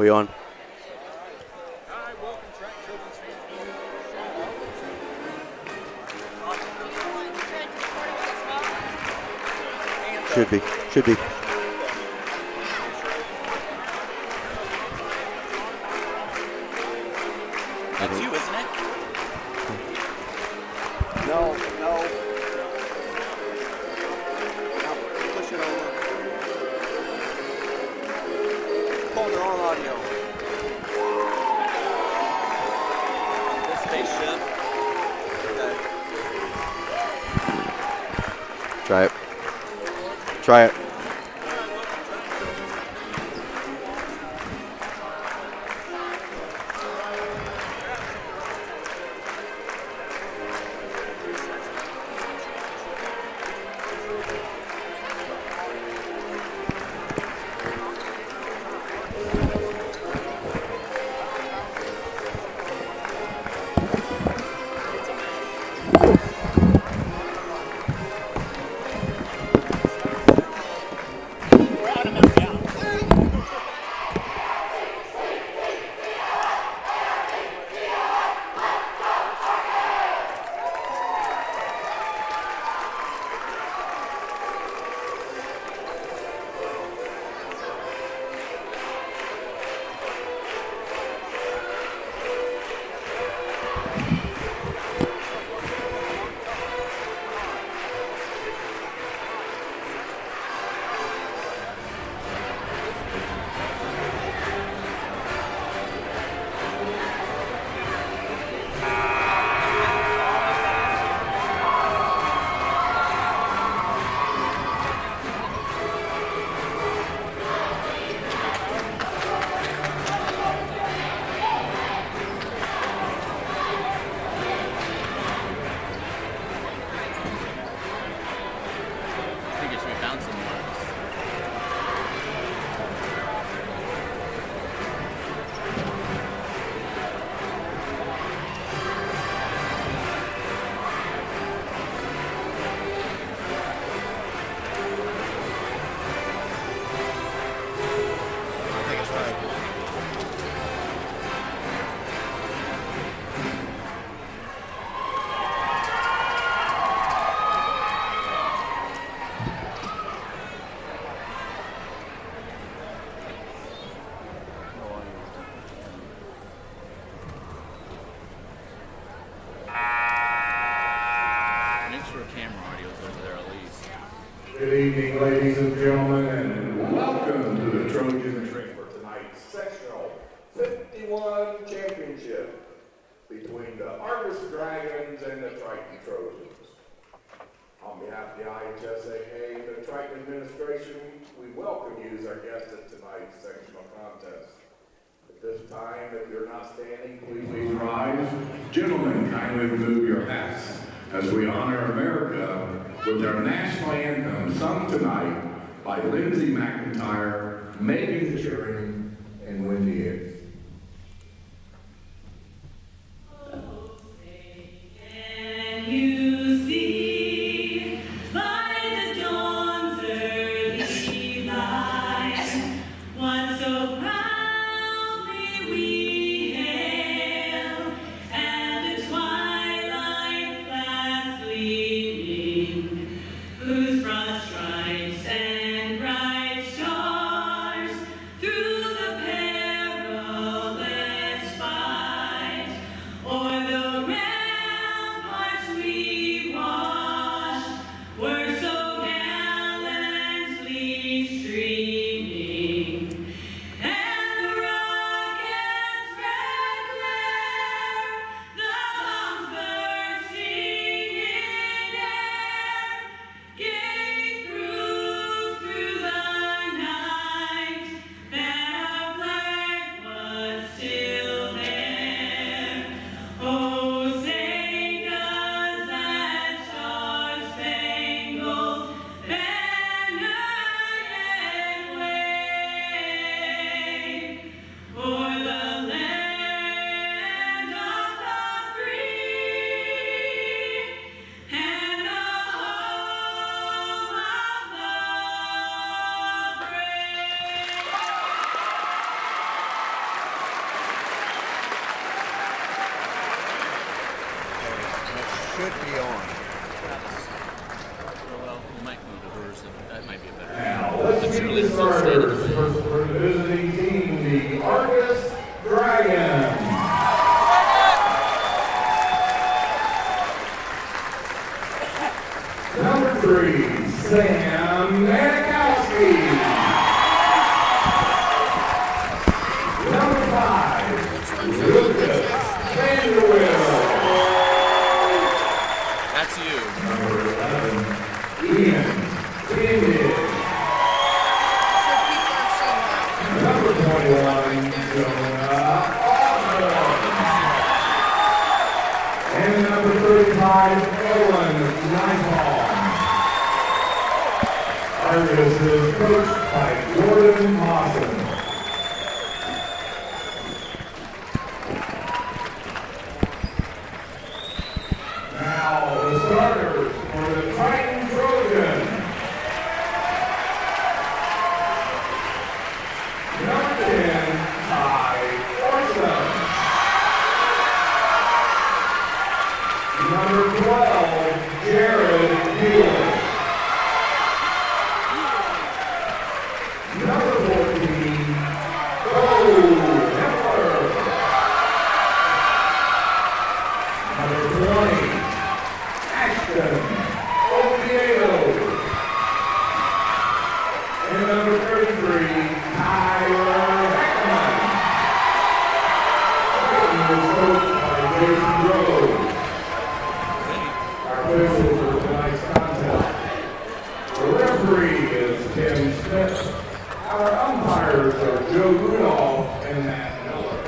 We on? Should be. That's you, isn't it? No. Push it over. Pulling the wrong audio. This spaceship. Okay. Try it. Good evening, ladies and gentlemen, and welcome to the Trojans for tonight's Sectional 51 Championship between the Argos Dragons and the Triton Trojans. On behalf of the IHSAA and the Triton administration, we welcome you as our guests at tonight's sectional contest. At this time, if you're not standing, please rise. Gentlemen, kindly remove your hats as we honor America with our national anthem sung tonight by Lindsay McIntyre, Megan Shearing, and Wendy Hicks. Stripes and bright stars through the perilous the starters for the visiting team, the Argos Dragons. Number 3, Sam Manikowski. Number 5, Lucas Vanderwill. That's you. Number 11, Ian David. Number 21, Jonah Osborne. And number 35, Owen Nightfall. Argos is coached by Gordon Mawson. Now the starters for the Triton Trojans. Number 10, Tye Orsund. Number 12, Jared Bules. Number 14, Beau Hepler. Number 20, Ashton Oviedo. And number 33, Heckaman. Triton is coached by Jason Rose. Our officials for tonight's contest. The referee is Tim Smith. Our umpires are Joe Rudolph and Matt Miller.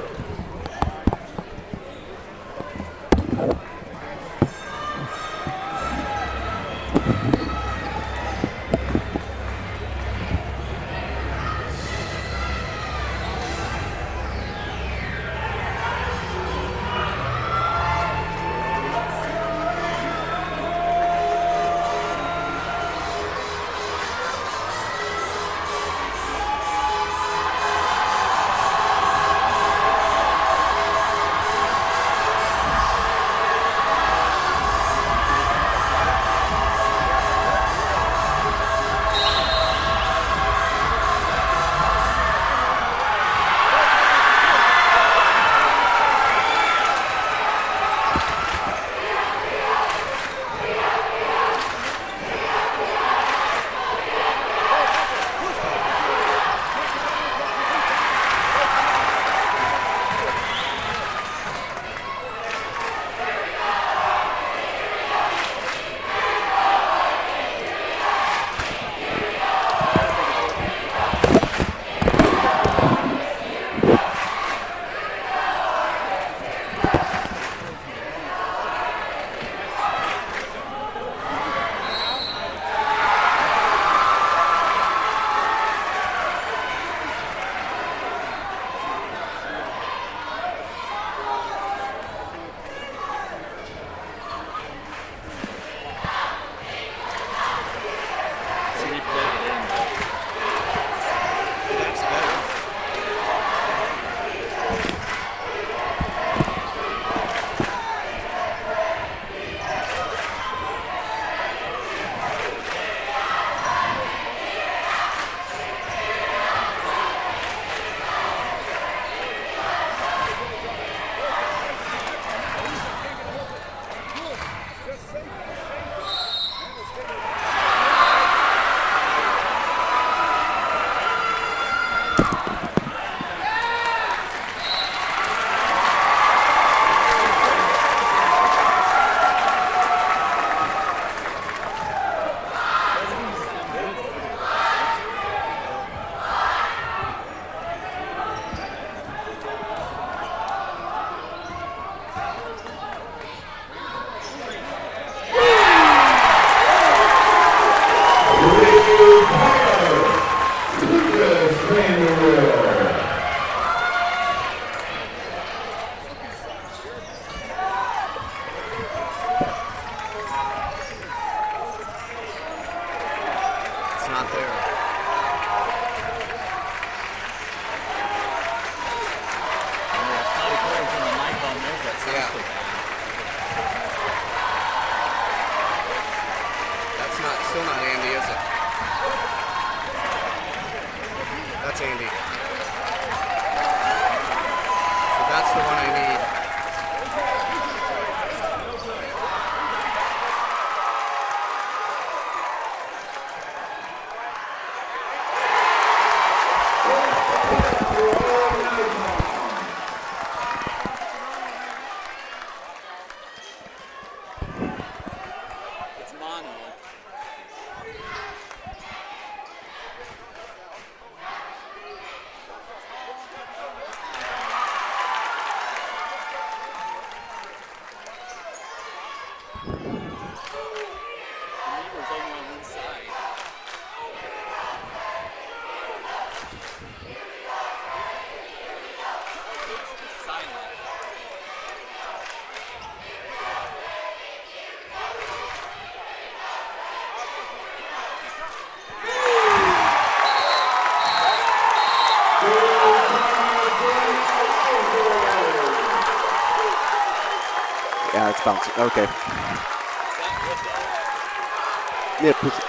Still not handy, is it? That's Andy. So that's the one I need. It's mono. Yeah, it's bouncing. Okay. Yeah, push it.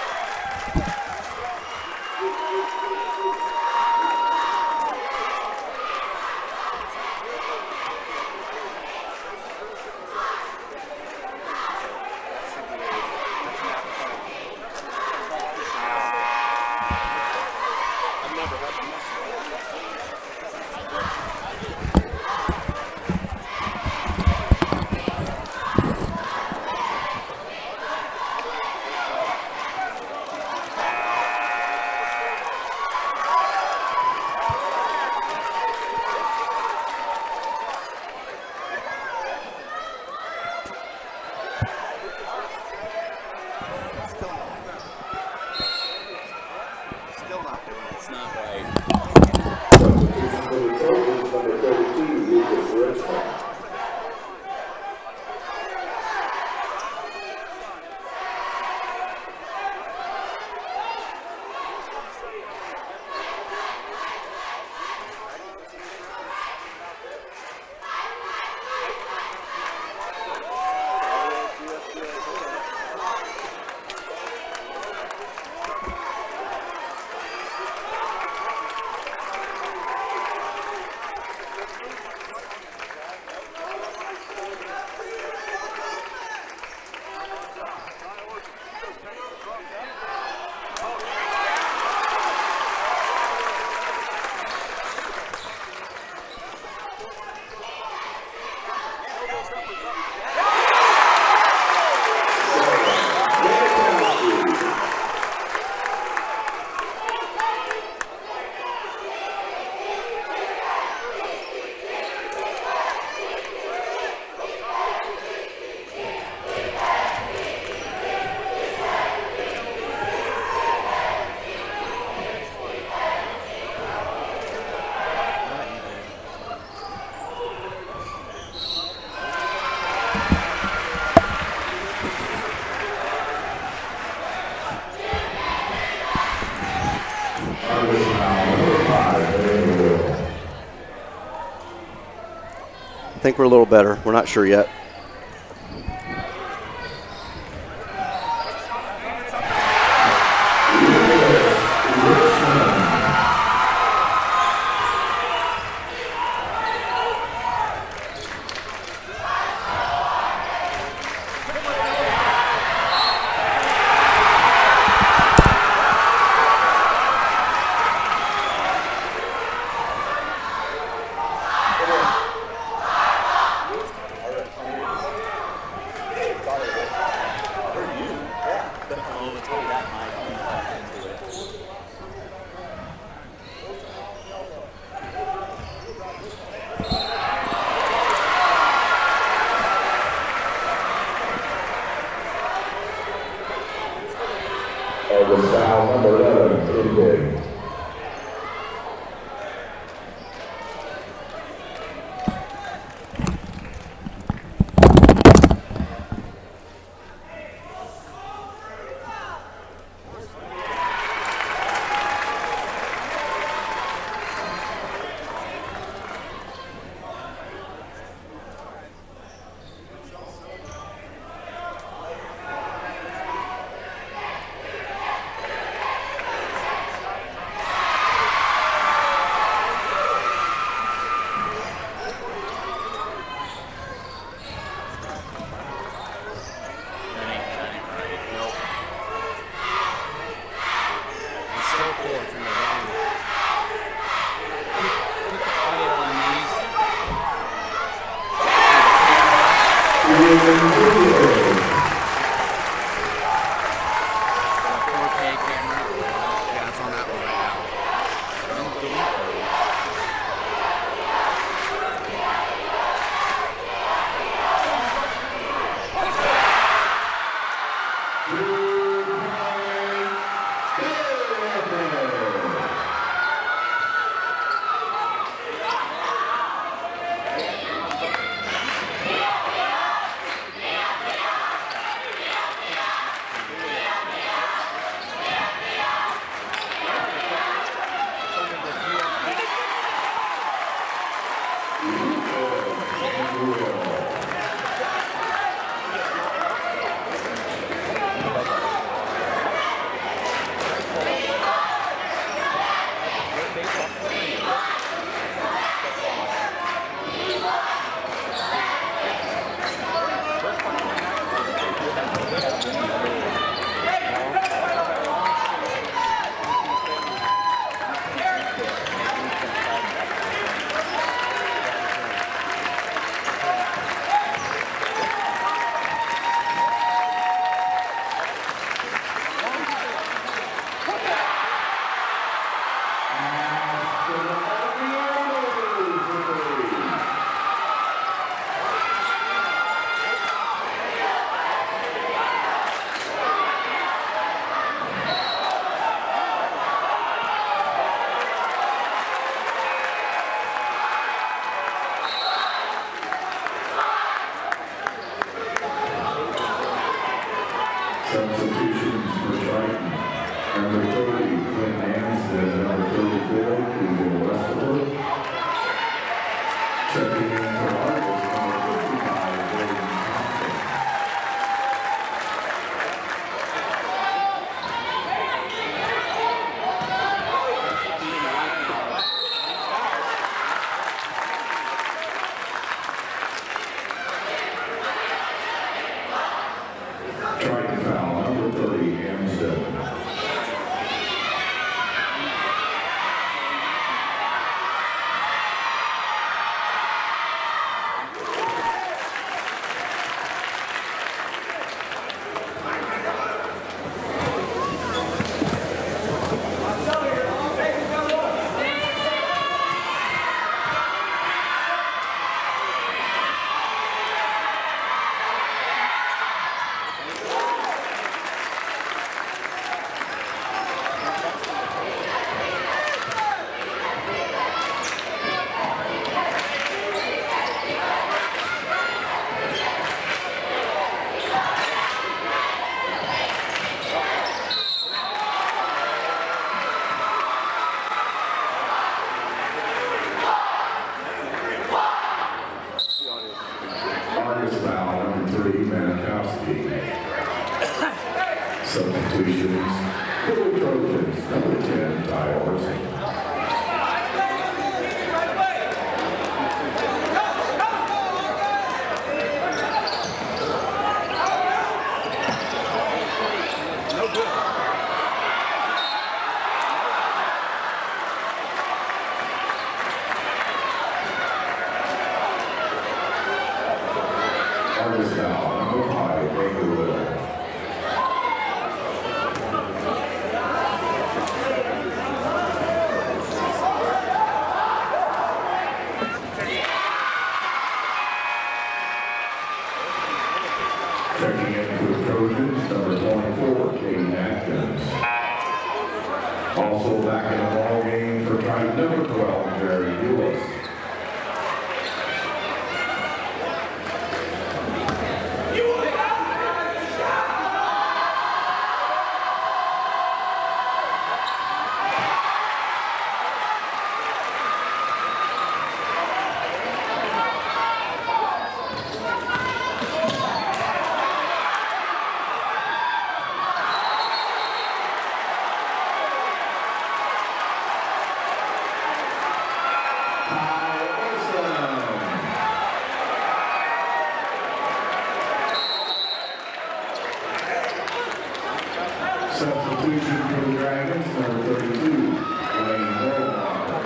It's not right. Substitution for the Trojans, number 32, Lucas Richman. I think we're a little better. We're not sure yet. Argos foul number 11, in Substitutions for Triton. Number 30, Quentin Amsden. Number 34, Keegan Westafer. Checking in for Argos, number 55, Blake Schori. Triton foul, number 30, Amsden. Argos foul, number 3, Substitutions for the Trojans, number 10, Tye Orsund. Argos foul, number 5, Bules. Checking in for the Trojans, number 24, Kaden Atkins. Also back in the ball game for Triton, number 12, Bules. Substitution for the Dragons, number 32, Barnhart.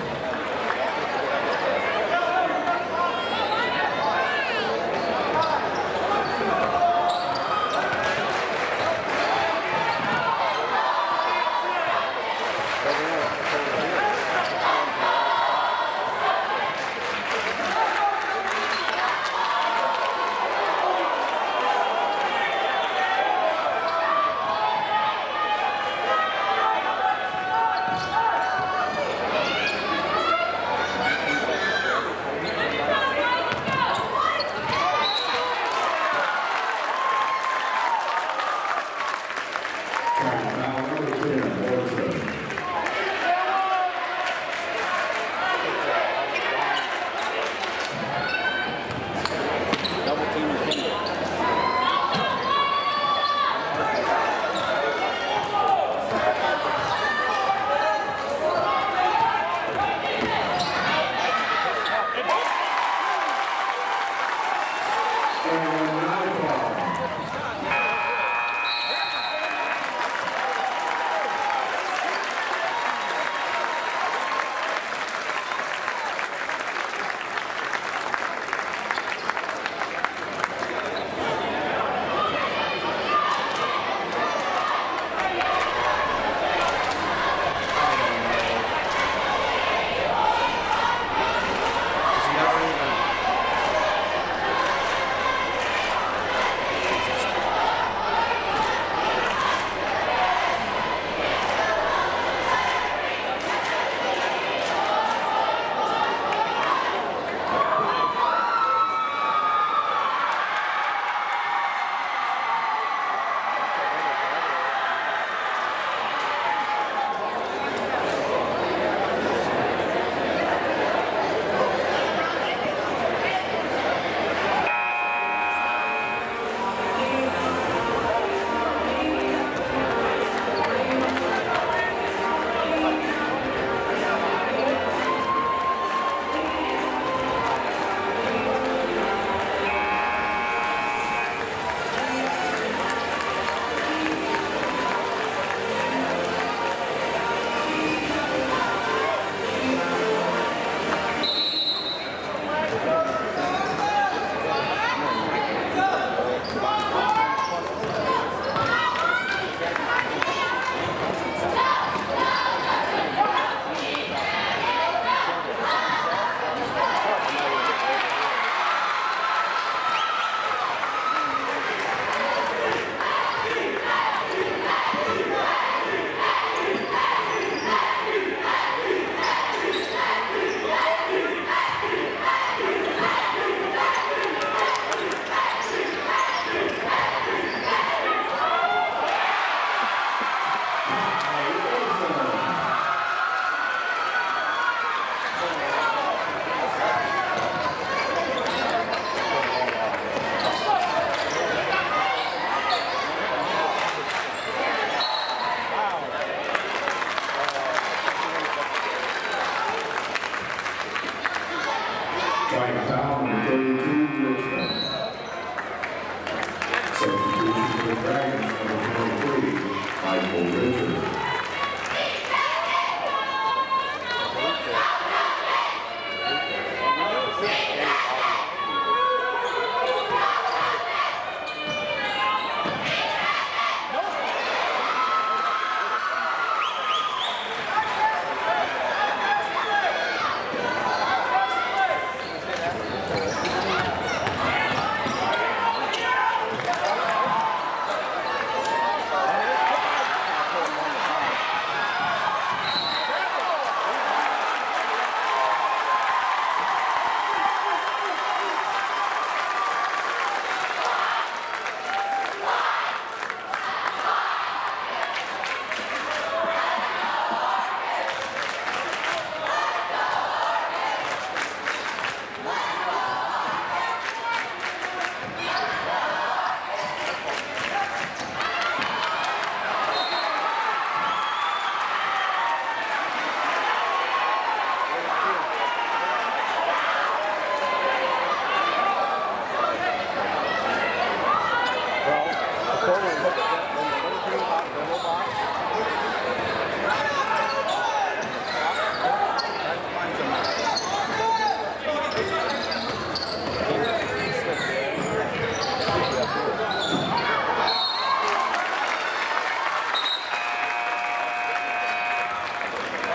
Michael Richard.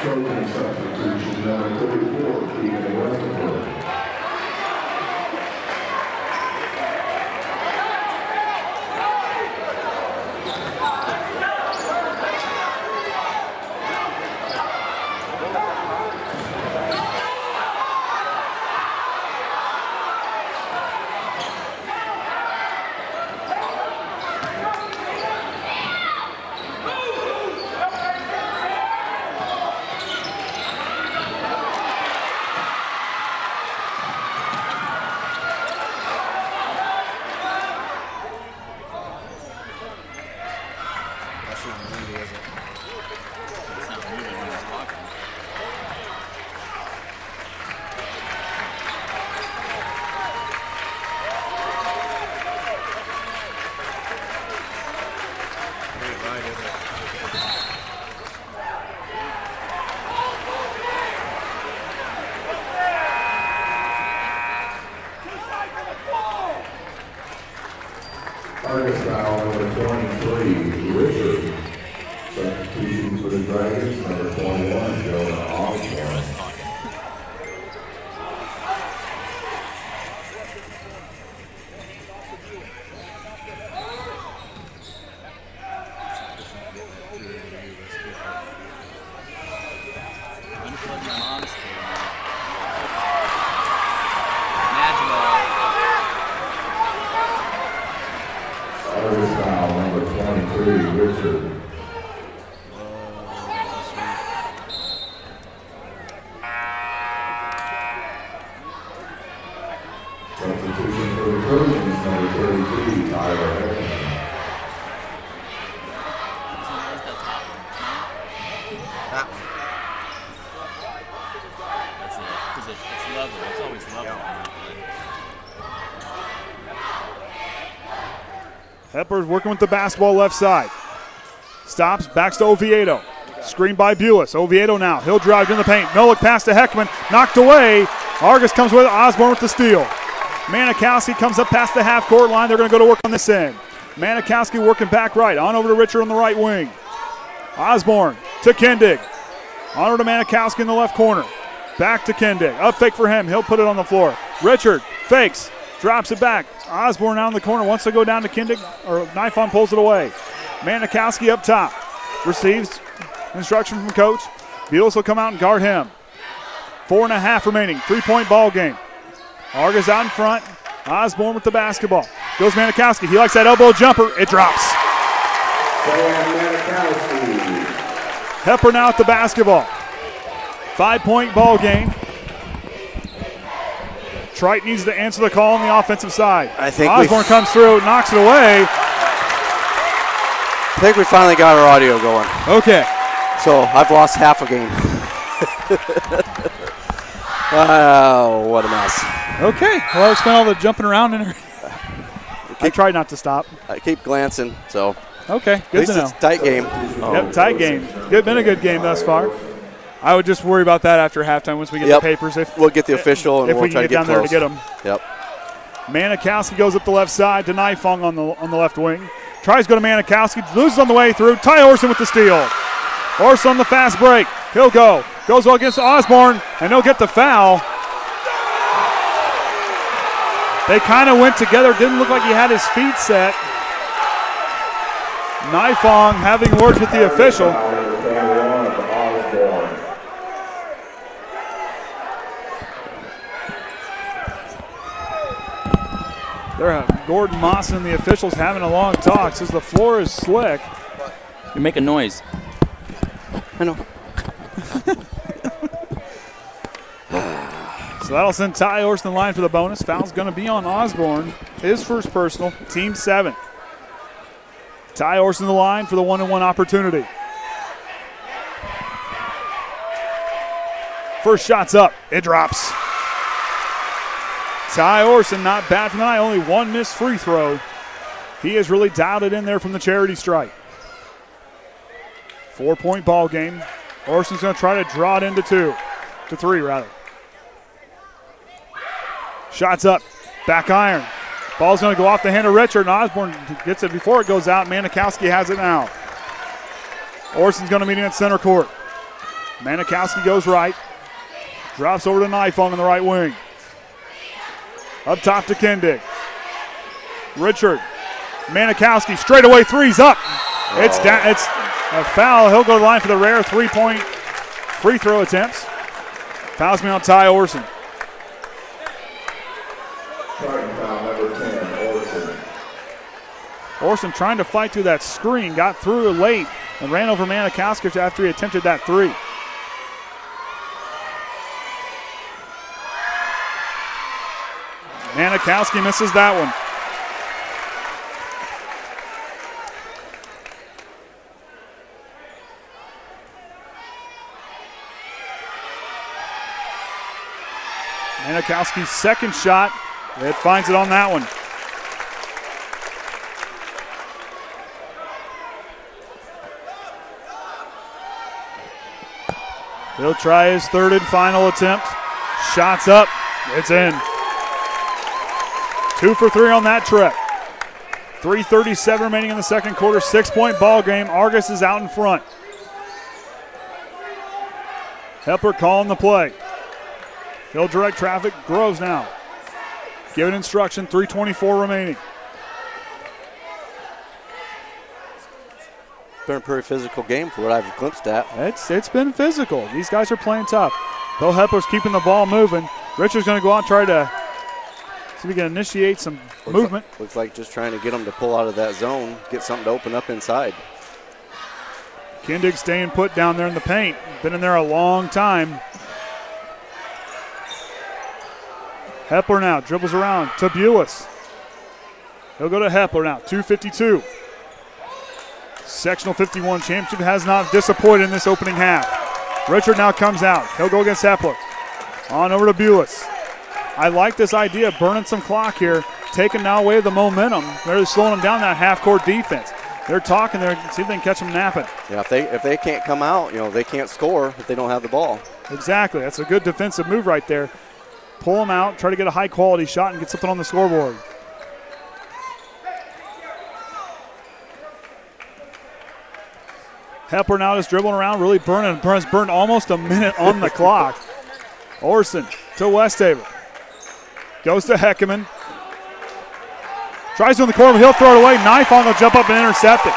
Trojan substitution number 34, Keegan Westafer. Argos foul number 23, Richard. Substitution for the Dragons, number 21, Joe Osborne. Richard. Substitution for the Trojans, number 33, Tye Orsund. That's it. Because it's level. It's always level. Hepler's working with the basketball left side. Stops, backs to Oviedo. Screen by Bules. Oviedo now. He'll drive in the paint. Millick pass to Heckaman. Knocked away. Argos comes with it. Osborne with the steal. Manikowski comes up past the half-court line. They're going to go to work on this end. Manikowski working back right. On over to Richard on the right wing. Osborne to Kendig. On over to Manikowski in the left corner. Back to Kendig. Up fake for him. He'll put it on the floor. Richard fakes. Drops it back. Osborne out in the corner. Wants to go down to Kendig. Or knife on pulls it away. Manikowski up top. Receives instruction from coach. Bules will come out and guard him. 4.5 remaining. 3-point ball game. Argos out in front. Osborne with the basketball. Goes Manikowski. He likes that elbow jumper. It drops. Hepler now at the basketball. 5-point ball game. Triton needs to answer the call on the offensive side. I think Osborne comes through, knocks it away. I think we finally got our audio going. Okay. So I've lost half a game. Wow, what a mess. Okay. Well, I spent all the jumping around in her. I tried not to stop. I keep glancing, so Okay, At good least to know. it's a tight game. Yep, tight game. Been a good game thus far. I would just worry about that after halftime once we get the papers. We'll get the official and if we'll we try can to get down get there close. to get them. Yep. Manikowski goes up the left side to Nifong on the left wing. Tries to go to Manikowski, loses on the way through. Tye Orsund with the steal. Orsund on the fast break. He'll go. Goes well against Osborne, and he'll get the foul. They kind of went together. Didn't look like he had his feet set. Nifong having words with the official. They're Gordon Mawson and the officials having a long talk. Says the floor is slick. You make a noise. I know. So that'll send Tye Orsund in line for the bonus. Foul's going to be on Osborne. His first personal, team 7. Tye Orsund in the line for the 1-on-1 opportunity. First shot's up. It drops. Tye Orsund not bad from the night. Only one missed free throw. He has really dialed it in there from the charity stripe. 4-point ball game. Orsund's going to try to draw it into 3 rather. Shots up, back iron. Ball's going to go off the hand of Richard, and Osborne gets it before it goes out. Manikowski has it now. Orsund's going to meet him at center court. Manikowski goes right. Drops over to Nifong on the right wing. Up top to Kendig. Richard. Manikowski straight away, three's up. It's down. It's a foul. He'll go to the line for the rare 3-point free throw attempts. Fouls me on Tye Orsund. Orsund trying to fight through that screen, got through late and ran over Manikowski after he attempted that 3. Manikowski misses that one. Manikowski's second shot, it finds it on that one. He'll try his third and final attempt. Shots up, it's in. 2 for 3 on that trip. 3:37 remaining in the second quarter, 6-point ball game. Argos is out in front. Hepler calling the play. He'll direct traffic. Groves now. Giving instruction, 3:24 remaining. Been a pretty physical game for what I've glimpsed at. It's been physical. These guys are playing tough. Beau Hepler's keeping the ball moving. Richard's going to go out and try to see if he can initiate some movement. Looks like just trying to get them to pull out of that zone, get something to open up inside. Kendig staying put down there in the paint. Been in there a long time. Hepler now dribbles around to Bules. He'll go to Hepler now, 2:52. Sectional 51 championship has not disappointed in this opening half. Richard now comes out. He'll go against Hepler. On over to Bules. I like this idea of burning some clock here, taking now away the momentum. They're slowing them down that half-court defense. They're talking there, see if they can catch them napping. Yeah, if they can't come out, they can't score if they don't have the ball. Exactly. That's a good defensive move right there. Pull them out, try to get a high-quality shot and get something on the scoreboard. Hepler now is dribbling around, really burning. Has burned almost a minute on the clock. Orsund to Westafer. Goes to Heckaman. Tries to in the corner, he'll throw it away. Nifong will jump up and intercept it.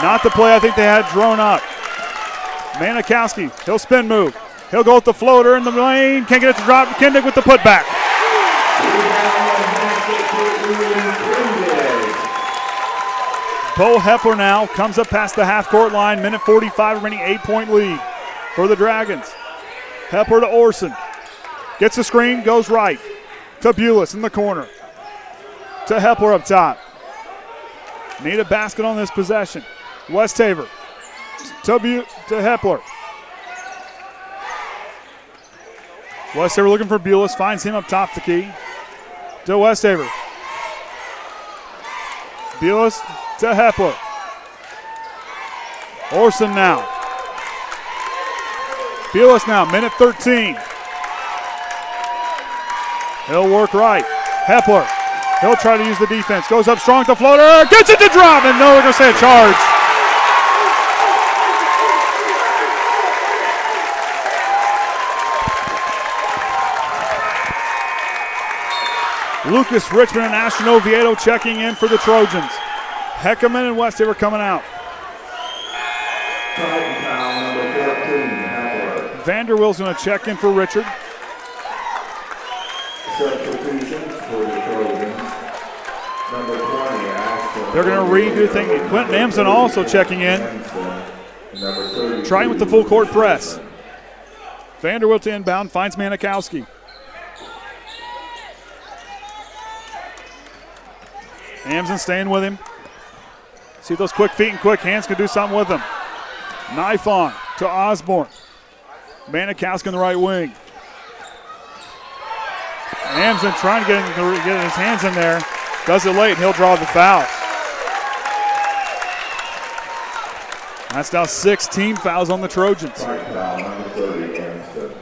Not the play I think they had drawn up. Manikowski, he'll spin move. He'll go with the floater in the lane. Can't get it to drop. Kendig with the putback. Beau Hepler now comes up past the half-court line. Minute 45 remaining, 8-point lead for the Dragons. Hepler to Orsund. Gets the screen, goes right to Bules in the corner. To Hepler up top. Need a basket on this possession. Westafer to Hepler. Westafer looking for Bules, finds him up top the key. To Westafer. Bules to Hepler. Orsund now. Bules now, minute 13. He'll work right. Hepler, he'll try to use the defense. Goes up strong to floater, gets it to drop, and no, we're going to say a charge. Lucas Richman and Ashton Oviedo checking in for the Trojans. Heckaman and Westafer coming out. Triton foul number 14, Hepler. Vanderwill's going to check in for Richard. Substitutions for the Trojans. Number 20, Ashton. They're going to redo things. Quentin Amsden also checking in. Number 32, Trying with the full court press. Vanderwill to inbound, finds Manikowski. Amsden staying with him. See if those quick feet and quick hands can do something with him. Knife on to Osborne. Manikowski on the right wing. Amsden trying to get his hands in there. Does it late, and he'll draw the foul. That's now 6 team fouls on the Trojans. foul number 30, Amsden.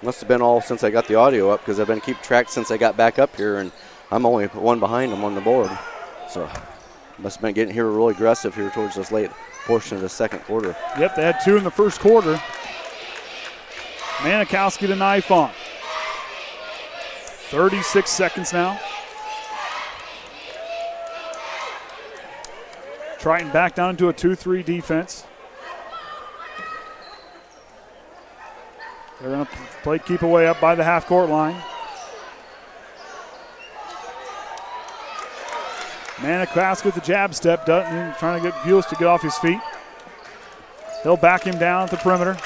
Must have been all since I got the audio up because I've been keeping track since I got back up here, and I'm only one behind them on the board. So must have been getting here really aggressive here towards this late portion of the second quarter. Yep, they had 2 in the first quarter. Manikowski to knife on. 36 seconds now. Triton back down into a 2-3 defense. They're going to play keep away up by the half-court line. Manikowski with the jab step, trying to get Bules to get off his feet. He'll back him down at the perimeter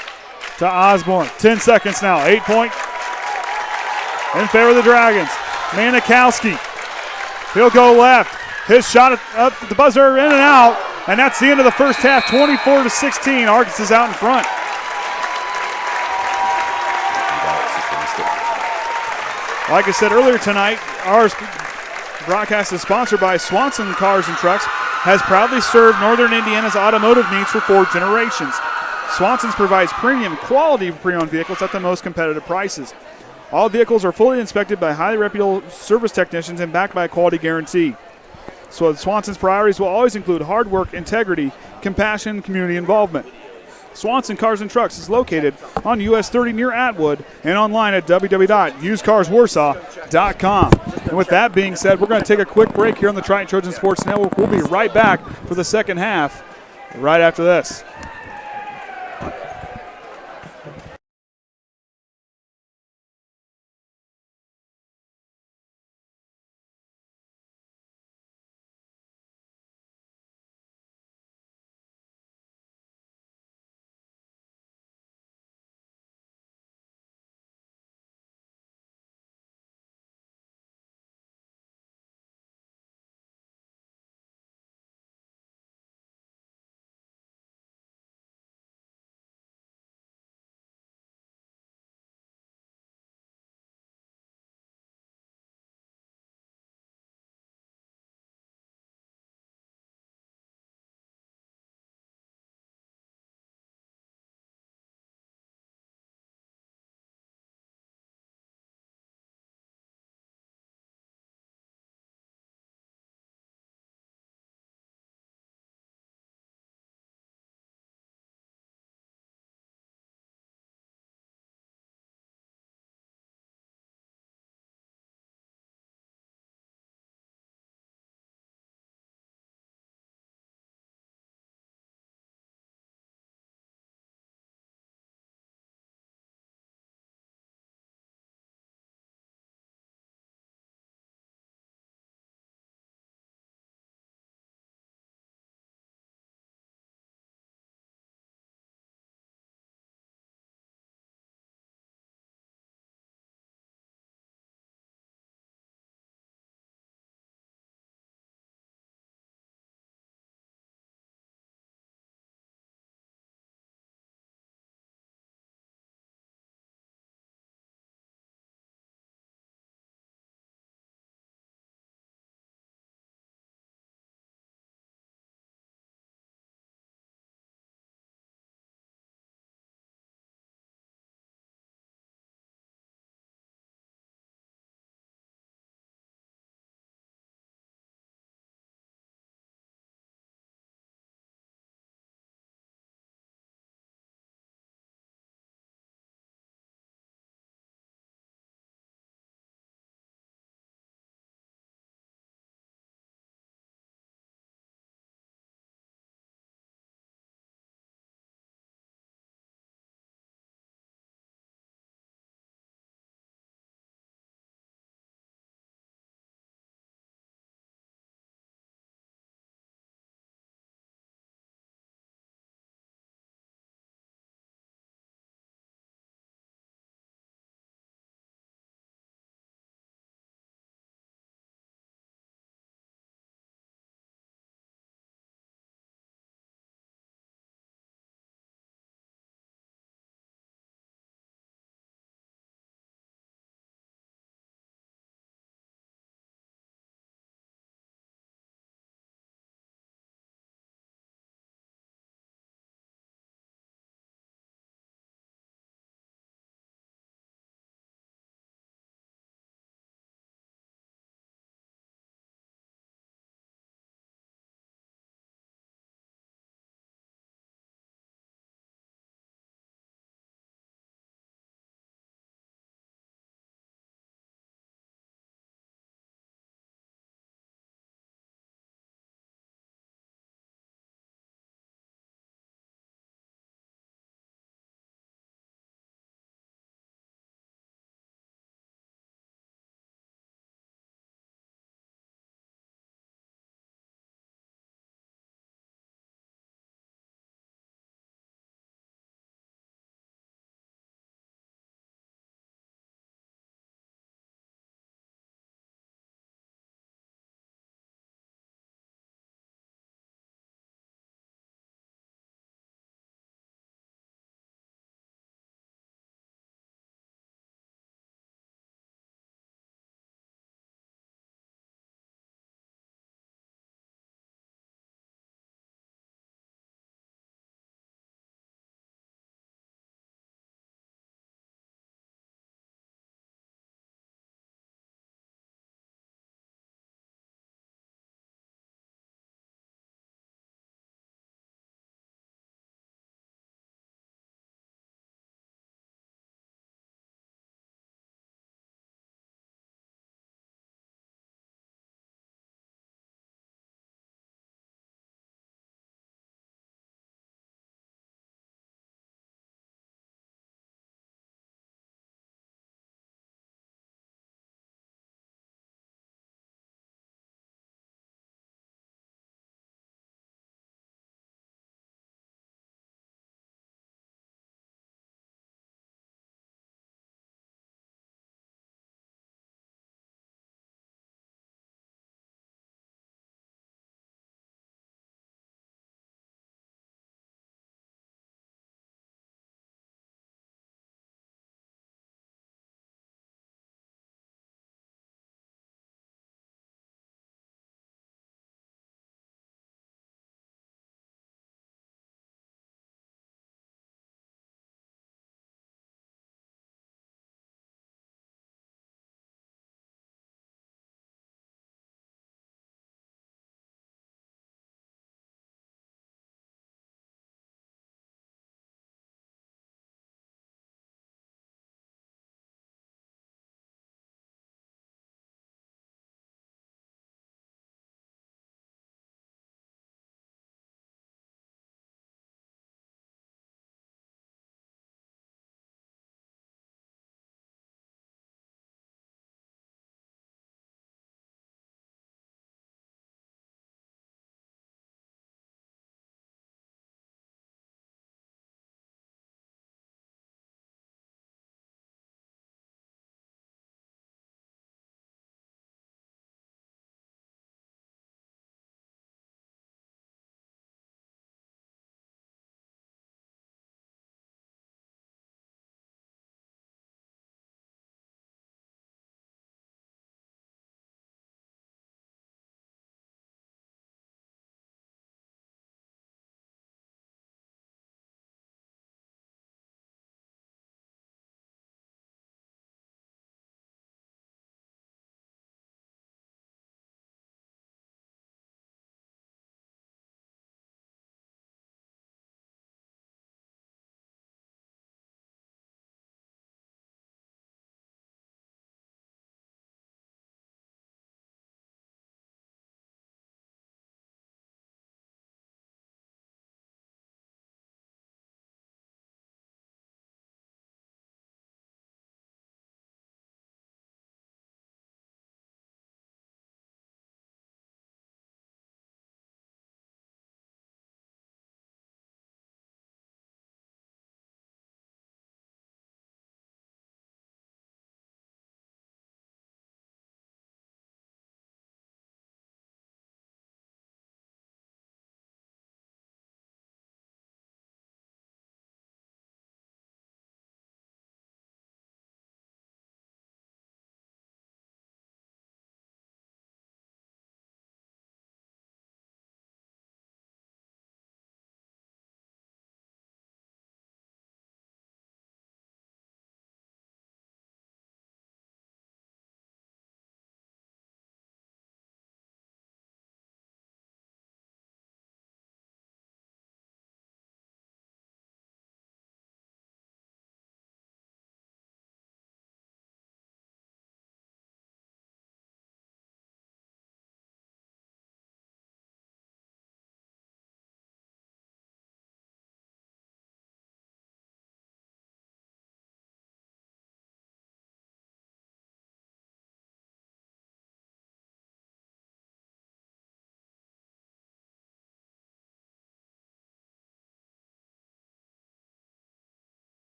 to Osborne. 10 seconds now, 8-point in favor of the Dragons. Manikowski, he'll go left. His shot up at the buzzer, in and out, and that's the end of the first half, 24-16. Argos is out in front. Like I said earlier tonight, our broadcast is sponsored by Swanson Cars and Trucks, has proudly served Northern Indiana's automotive needs for 4 generations. Swanson's provides premium quality pre-owned vehicles at the most competitive prices. All vehicles are fully inspected by highly reputable service technicians and backed by a quality guarantee. So Swanson's priorities will always include hard work, integrity, compassion, and community involvement. Swanson Cars and Trucks is located on US 30 near Atwood and online at www.usedcarswarsaw.com. And with that being said, we're going to take a quick break here on the Triton Trojan Sports Network. We'll be right back for the second half right after this.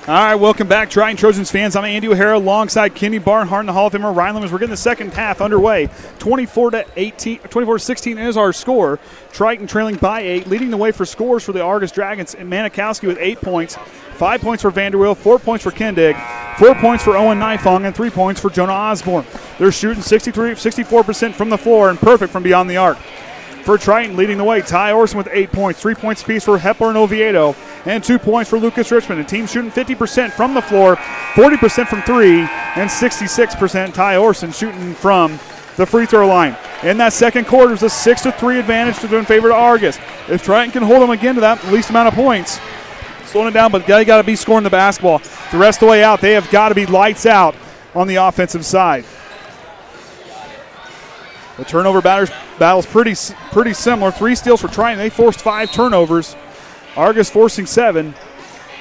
All right, welcome back, Triton Trojans fans. I'm Andy O'Hara alongside Kenny Barnhart and the Hall of Famer Ryan Lemler. We're getting the second half underway. 24-16 is our score. Triton trailing by 8, leading the way for scores for the Argos Dragons. And Manikowski with 8 points, 5 points for Vanderwill, 4 points for Kindig, 4 points for Owen Nifong, and 3 points for Jonah Osborne. They're shooting 64% from the floor and perfect from beyond the arc. For Triton, leading the way, Tye Orsund with 8 points, 3 points apiece for Hepler and Oviedo, and 2 points for Lucas Richman. The team shooting 50% from the floor, 40% from 3, and 66% Tye Orsund shooting from the free throw line. In that second quarter, it's a 6-3 advantage in favor of Argos. If Triton can hold them again to that least amount of points, slowing it down, but they got to be scoring the basketball. The rest of the way out, they have got to be lights out on the offensive side. The turnover battle's pretty similar. 3 steals for Triton. They forced 5 turnovers. Argos forcing 7.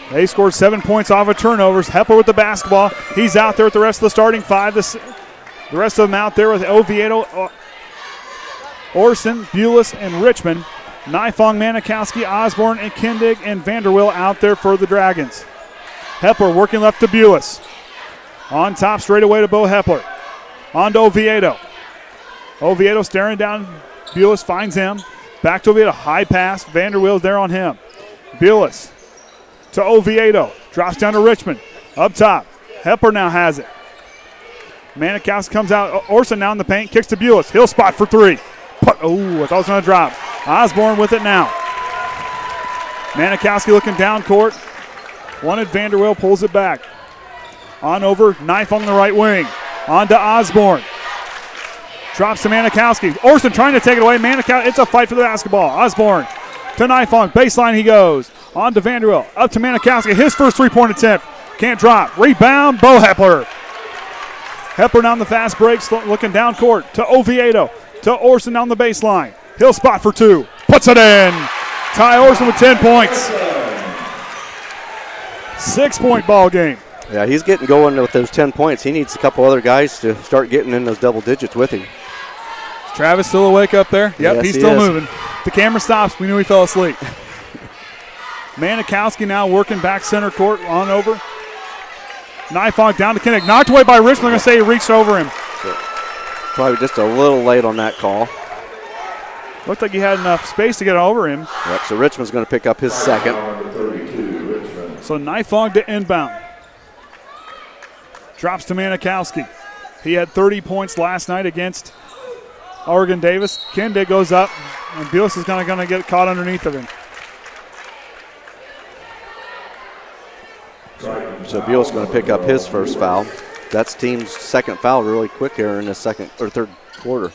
They scored 7 points off of turnovers. Hepler with the basketball. He's out there with the rest of the starting 5. The rest of them out there with Oviedo, Orsund, Bules, and Richman. Nifong, Manikowski, Osborne, and Kindig, and Vanderwill out there for the Dragons. Hepler working left to Bules. On top straight away to Beau Hepler. On to Oviedo. Oviedo staring down. Bules finds him. Back to Oviedo. High pass. Vanderwill's there on him. Bules to Oviedo. Drops down to Richmond. Up top. Hepler now has it. Manikowski comes out. Orsund now in the paint. Kicks to Bules. He'll spot for 3. Oh, I thought it was going to drop. Osborne with it now. Manikowski looking down court. Wanted Vanderwill. Pulls it back. On over. Knife on the right wing. On to Osborne. Drops to Manikowski. Orsund trying to take it away. Manikowski, it's a fight for the basketball. Osborne to Nifong. Baseline he goes. On to Vanderwill. Up to Manikowski. His first three-point attempt. Can't drop. Rebound, Beau Hepler. Hepler down the fast break, looking down court to Oviedo. To Orsund down the baseline. He'll spot for 2. Puts it in. Tye Orsund with 10 points. 6-point ball game. Yeah, he's getting going with those 10 points. He needs a couple other guys to start getting in those double digits with him. Is Travis still awake up there? Yep, Yes, he's he still is. moving. The camera stops. We knew he fell asleep. Manikowski now working back center court on over. Nifong down to Kinnick. Knocked away by Richmond. They're going to say he reached over him. Probably just a little late on that call. Looked like he had enough space to get over him. Yep, so Richmond's going to pick up his second. So Nifong to inbound. Drops to Manikowski. He had 30 points last night against Oregon Davis. Kindig goes up, and Bules is going to get caught underneath of him. So Bules is going to pick up his first foul. That's team's second foul really quick here in the second or third quarter.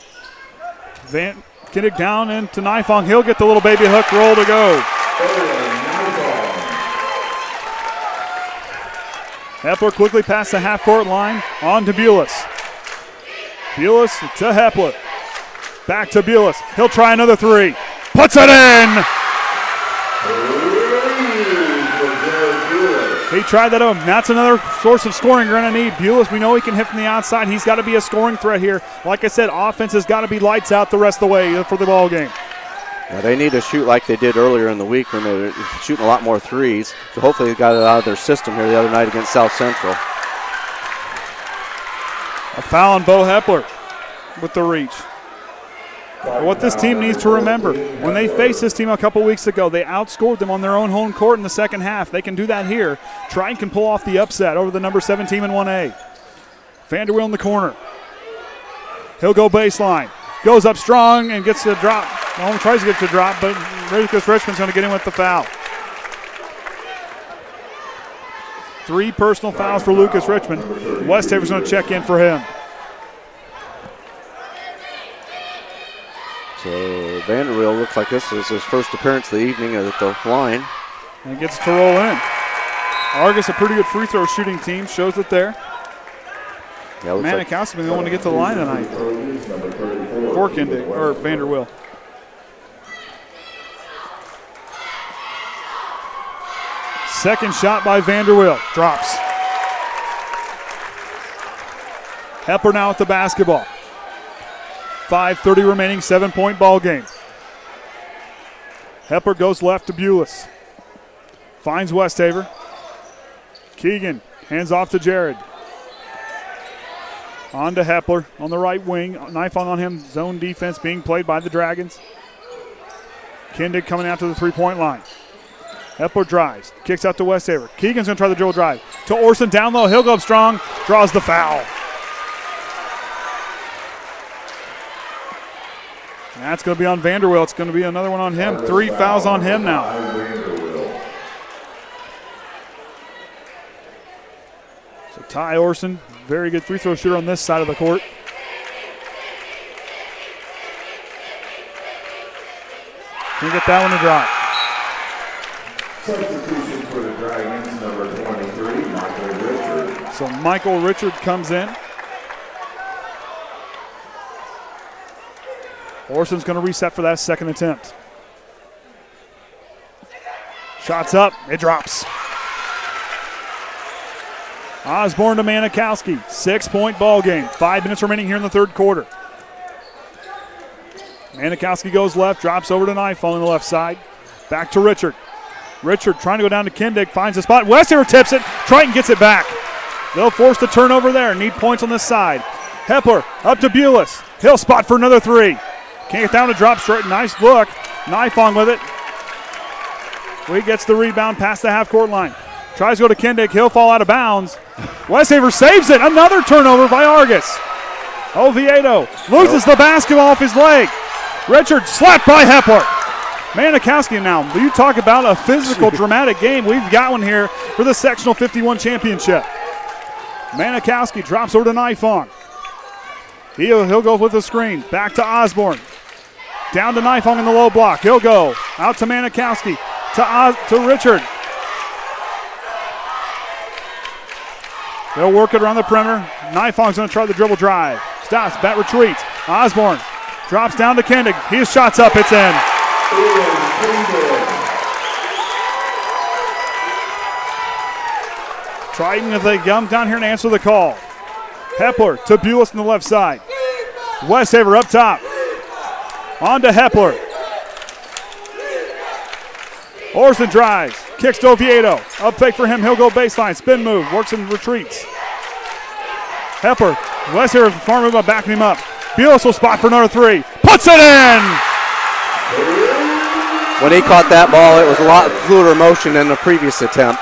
Kindig down into Nifong. He'll get the little baby hook roll to go. Hepler quickly past the half-court line. On to Bules. Bules to Hepler. Back to Bules. He'll try another 3. Puts it in! He tried that over. That's another source of scoring you're going to need. Bules, we know he can hit from the outside. He's got to be a scoring threat here. Like I said, offense has got to be lights out the rest of the way for the ball game. Yeah, they need to shoot like they did earlier in the week when they were shooting a lot more threes. So hopefully they got it out of their system here the other night against South Central. A foul on Beau Hepler with the reach. What this team needs to remember, when they faced this team a couple weeks ago, they outscored them on their own home court in the second half. They can do that here. Triton can pull off the upset over the number 7 team in 1A. Vanderwill in the corner. He'll go baseline. Goes up strong and gets the drop. Well, tries to get the drop, but Lucas Richman's going to get in with the foul. 3 personal fouls for Lucas Richman. Westafer's going to check in for him. So Vanderbilt looks like this is his first appearance of the evening at the line. And gets to roll in. Argos, a pretty good free throw shooting team, shows it there. Yeah, Manikowski been the one to get to the line tonight. For Kindig, or Vanderwill. Second shot by Vanderwill. Drops. Hepler now with the basketball. 5:30 remaining, 7-point ball game. Hepler goes left to Bules. Finds Westafer. Keegan hands off to Jared. On to Hepler on the right wing. Knife on him. Zone defense being played by the Dragons. Kindig coming out to the three-point line. Hepler drives. Kicks out to Westafer. Keegan's going to try the dribble drive. To Orsund down low. He'll go up strong. Draws the foul. And that's going to be on Vanderwill. It's going to be another one on him. 3 fouls on him now. So Tye Orsund, very good free throw shooter on this side of the court. Can't get that one to drop. Substitution for the Dragons, number 23, Michael Richard. So Michael Richard comes in. Orsund's going to reset for that second attempt. Shots up, it drops. Osborne to Manikowski, 6-point ball game. 5 minutes remaining here in the third quarter. Manikowski goes left, drops over to Knife on the left side. Back to Richard. Richard trying to go down to Kindig, finds a spot. Westafer tips it, Triton gets it back. They'll force the turnover there, need points on this side. Hepler up to Bules. He'll spot for another three. Can't get down to drop straight. Nice look. Knife on with it. He gets the rebound past the half-court line. Tries to go to Kindig. He'll fall out of bounds. Westafer saves it. Another turnover by Argos. Oviedo loses the basketball off his leg. Richard slapped by Hepler. Manikowski now. You talk about a physical, dramatic game. We've got one here for the Sectional 51 Championship. Manikowski drops over to Knife on. He'll go with the screen. Back to Osborne. Down to Knife on in the low block. He'll go out to Manikowski. To Richard. They'll work it around the perimeter. Knife on's going to try the dribble drive. Stops, back retreats. Osborne drops down to Kindig. His shot's up, it's in. Triton, if they come down here and answer the call. Hepler to Bules on the left side. Westafer up top. On to Hepler. Orsund drives. Kicks to Oviedo. Up fake for him. He'll go baseline. Spin move. Works and retreats. Hepler. Westafer far move by backing him up. Bules will spot for another three. Puts it in! When he caught that ball, it was a lot fluider motion than the previous attempt.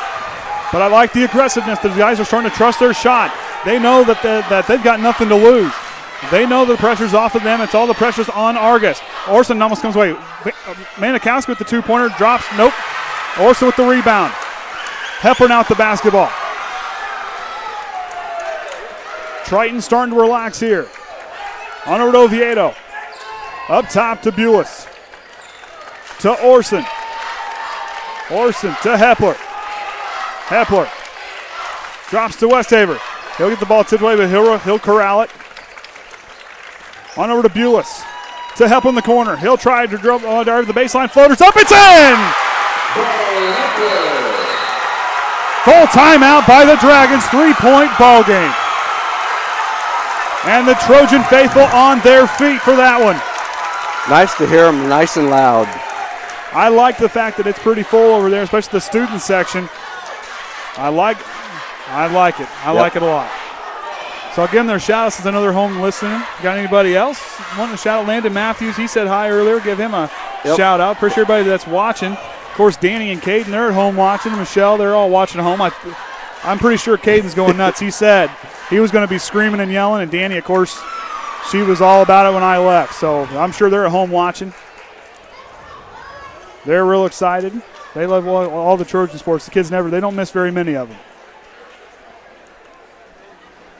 But I like the aggressiveness. The guys are starting to trust their shot. They know that they've got nothing to lose. They know the pressure's off of them. It's all the pressure's on Argos. Orsund almost comes away. Manikowski with the two-pointer. Drops. Nope. Orsund with the rebound. Hepler now with the basketball. Triton starting to relax here. On over to Oviedo. Up top to Bules. To Orsund. Orsund to Hepler. Hepler drops to Westafer. He'll get the ball tipped away, but he'll corral it. On over to Bules. To Hepler in the corner. He'll try to drive the baseline. Floaters up. It's in! Full timeout by the Dragons. 3-point ball game. And the Trojan faithful on their feet for that one. Nice to hear them nice and loud. I like the fact that it's pretty full over there, especially the student section. I like it. I like it a lot. So I'll give them their shout outs since I know they're home listening. Got anybody else wanting to shout out? Landon Matthews, he said hi earlier. Give him a shout out. Appreciate everybody that's watching. Of course, Danny and Caden, they're at home watching. Michelle, they're all watching at home. I'm pretty sure Caden's going nuts. He said he was going to be screaming and yelling, and Danny, of course, she was all about it when I left. So I'm sure they're at home watching. They're real excited. They love all the Trojan sports. The kids they don't miss very many of them.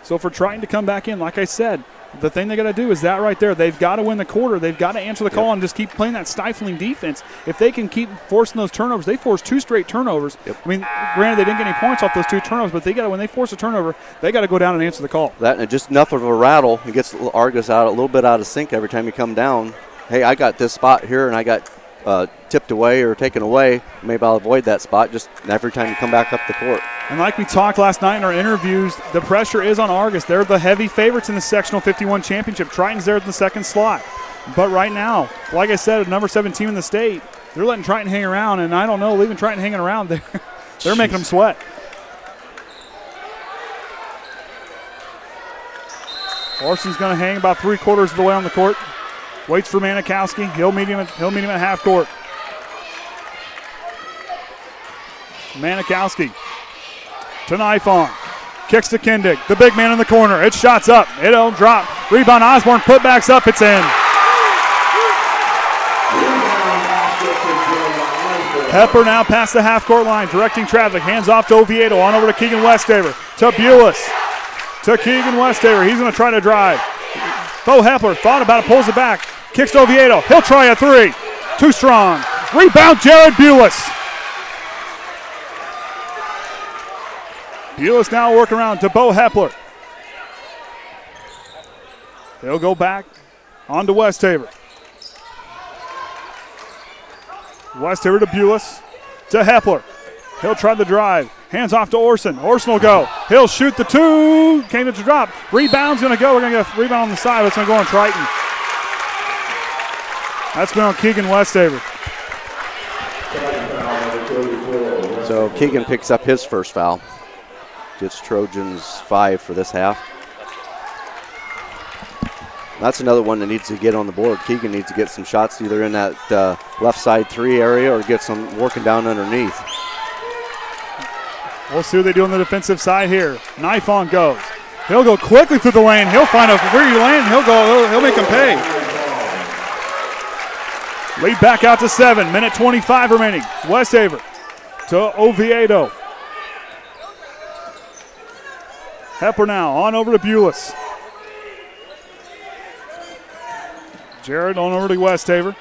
So for Triton to come back in, like I said, the thing they got to do is that right there. They've got to win the quarter. They've got to answer the call and just keep playing that stifling defense. If they can keep forcing those turnovers, they forced 2 straight turnovers. I mean, granted, they didn't get any points off those 2 turnovers, but when they force a turnover, they got to go down and answer the call. That and just enough of a rattle. It gets Argos out a little bit out of sync every time you come down. Hey, I got this spot here, and I got tipped away or taken away. Maybe I'll avoid that spot just every time you come back up the court. And like we talked last night in our interviews, the pressure is on Argos. They're the heavy favorites in the Sectional 51 Championship. Triton's there in the second slot. But right now, like I said, number 7 team in the state, they're letting Triton hang around, and I don't know, leaving Triton hanging around, they're making them sweat. Orsund's going to hang about 3/4 of the way on the court. Waits for Manikowski. He'll meet him at half court. Manikowski to Nifon. Kicks to Kindig. The big man in the corner. It shots up. It don't drop. Rebound Osborne. Putbacks up. It's in. Hepler now past the half-court line, directing traffic. Hands off to Oviedo. On over to Keegan Westafer. To Bules. To Keegan Westafer. He's going to try to drive. Beau Hepler thought about it. Pulls it back. Kicks to Oviedo. He'll try a three. Too strong. Rebound Jared Bules. Bules now working around to Beau Hepler. He'll go back on to Westafer. Westafer to Bules to Hepler. He'll try the drive. Hands off to Orsund. Orsund will go. He'll shoot the two. Came to drop. Rebound's going to go. We're going to get a rebound on the side, but it's going to go on Triton. That's been on Keegan Westafer. So Keegan picks up his first foul. Gets Trojans 5 for this half. That's another one that needs to get on the board. Keegan needs to get some shots either in that left side 3 area or get some working down underneath. We'll see what they do on the defensive side here. Nifon goes. He'll go quickly through the lane. He'll find a free lane. He'll make him pay. Lead back out to 7. Minute 25 remaining. Westafer to Oviedo. Hepler now on over to Bules. Jared on over to Westafer.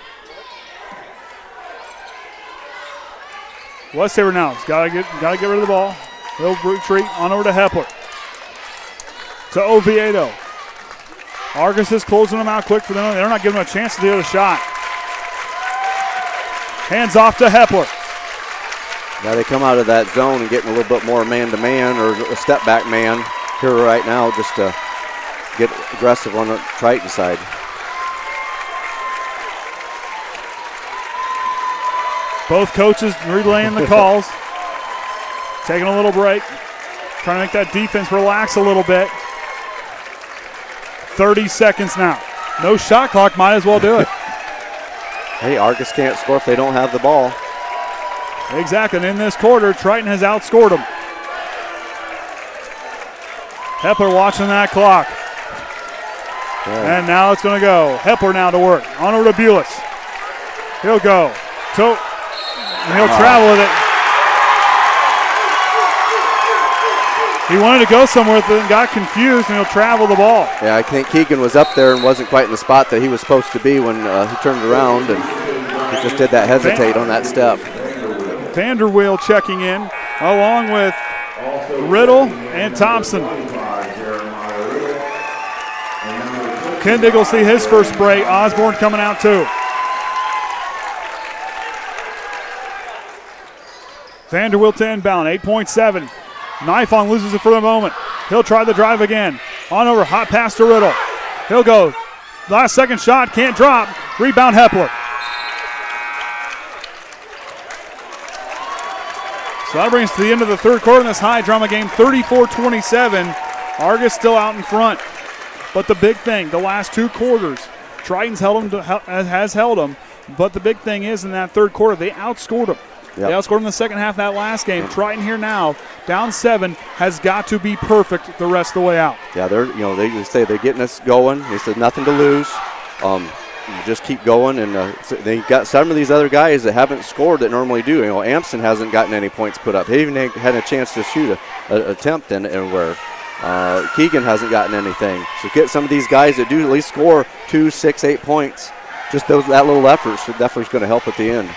Westafer now. He's gotta get rid of the ball. He'll retreat on over to Hepler. To Oviedo. Argos is closing them out quick for them. They're not giving them a chance to do the shot. Hands off to Hepler. Now they come out of that zone and getting a little bit more man-to-man or a step-back man here right now just to get aggressive on the Triton side. Both coaches relaying the calls. Taking a little break. Trying to make that defense relax a little bit. 30 seconds now. No shot clock, might as well do it. Hey, Argos can't score if they don't have the ball. Exactly, and in this quarter, Triton has outscored them. Hepler watching that clock. Yeah. And now it's going to go. Hepler now to work. On over to Bules. He'll go. And he'll travel with it. He wanted to go somewhere with it and got confused, and he'll travel the ball. Yeah, I think Keegan was up there and wasn't quite in the spot that he was supposed to be when he turned around, and he just did that hesitate on that step. Vanderweel checking in, along with Riddle and Thompson. Kindig will see his first break. Osborne coming out too. Vanderweel to inbound, 8.7. Nifon loses it for the moment. He'll try the drive again. On over, hot pass to Riddle. He'll go. Last second shot, can't drop. Rebound Hepler. So that brings us to the end of the third quarter in this high drama game, 34-27. Argos still out in front. But the big thing, the last 2 quarters, Triton's has held them. But the big thing is in that third quarter, they outscored them. Yep. They outscored in the second half of that last game. Triton here now, down 7, has got to be perfect the rest of the way out. Yeah, they say they're getting us going. They said nothing to lose. Just keep going, and they got some of these other guys that haven't scored that normally do. Amsden hasn't gotten any points put up. He even had a chance to shoot an attempt anywhere. Keegan hasn't gotten anything. So get some of these guys that do at least score 2, 6, 8 points. Just that little effort so definitely is going to help at the end.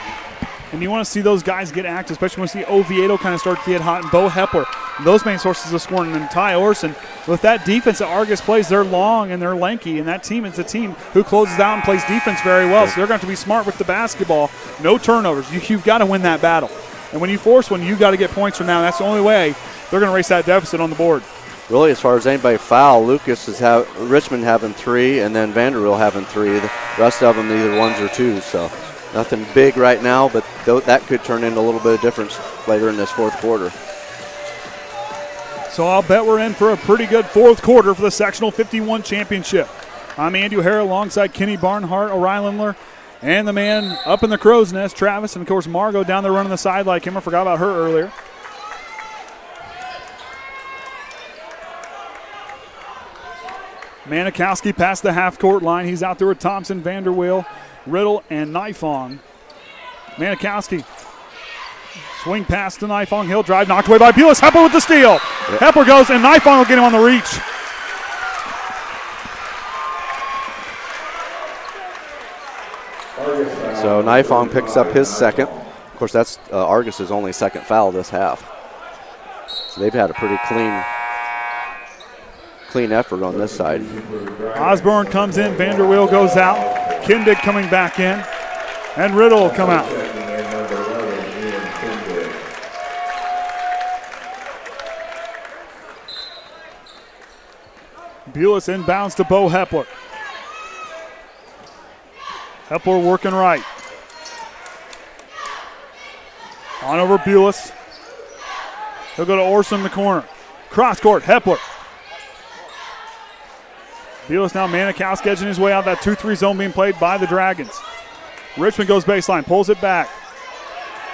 And you want to see those guys get active, especially when you see Oviedo kind of start to get hot and Beau Hepler. Those main sources of scoring. And Tye Orsund, with that defense that Argos plays, they're long and they're lanky. And that team is a team who closes out and plays defense very well. So they're going to have to be smart with the basketball. No turnovers. You've got to win that battle. And when you force one, you've got to get points from now. That's the only way they're going to race that deficit on the board. Really, as far as anybody foul, Lucas is Richman having 3, and then Vanderweel having 3. The rest of them either 1s or 2s. So nothing big right now, but that could turn into a little bit of difference later in this fourth quarter. So I'll bet we're in for a pretty good fourth quarter for the Sectional 51 championship. I'm Andy O'Hara alongside Kenny Barnhart, Orion Lemler, and the man up in the crow's nest, Travis, and of course Margo down there running the side like him. I forgot about her earlier. Manikowski past the half-court line. He's out there with Thompson, Vanderweel, Riddle, and Nifong. Manikowski, swing pass to Nifong. He'll drive, knocked away by Bules. Hepler with the steal. Yep. Hepler goes, and Nifong will get him on the reach. So Nifong picks up his second. Of course, that's Argos' only second foul this half. So they've had a pretty clean effort on this side. Osborne comes in, Vanderweel goes out. Kindig coming back in, and Riddle will come out. Bules inbounds to Beau Hepler. Hepler working right. On over Bules. He'll go to Orsund in the corner. Cross court, Hepler. Bules now Manikowski edging his way out that 2-3 zone being played by the Dragons. Richman goes baseline, pulls it back.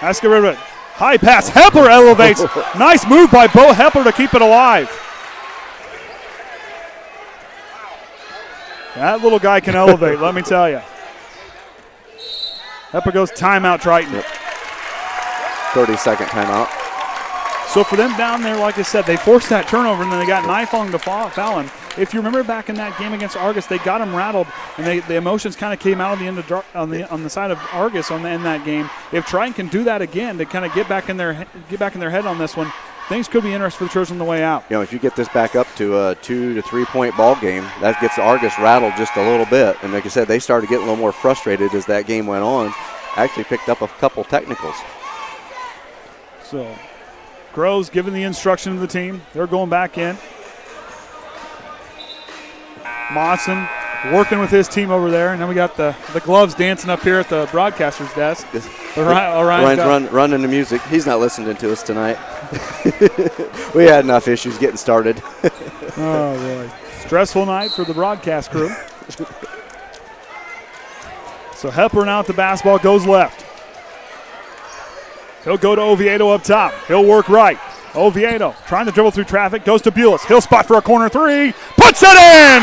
Has to get rid of it. High pass, Hepler elevates. Nice move by Beau Hepler to keep it alive. That little guy can elevate, let me tell you. Hepler goes timeout, Triton. Yep. 30-second timeout. So for them down there, like I said, they forced that turnover, and then they got Nifong to foul him. If you remember back in that game against Argos, they got him rattled, and the emotions kind of came out on the side of Argos in that game. If Triton can do that again to kind of get back in their head on this one, things could be interesting for the Trojans on the way out. You know, if you get this back up to a 2 to 3 point ball game, that gets Argos rattled just a little bit. And like I said, they started getting a little more frustrated as that game went on. Actually picked up a couple technicals. So Groves giving the instruction to the team. They're going back in. Monson working with his team over there. And then we got the gloves dancing up here at the broadcaster's desk. Orion's running the music. He's not listening to us tonight. We had enough issues getting started. Oh, boy. Stressful night for the broadcast crew. So Hepler now at the basketball, goes left. He'll go to Oviedo up top. He'll work right. Oviedo trying to dribble through traffic, goes to Bules. He'll spot for a corner three, puts it in!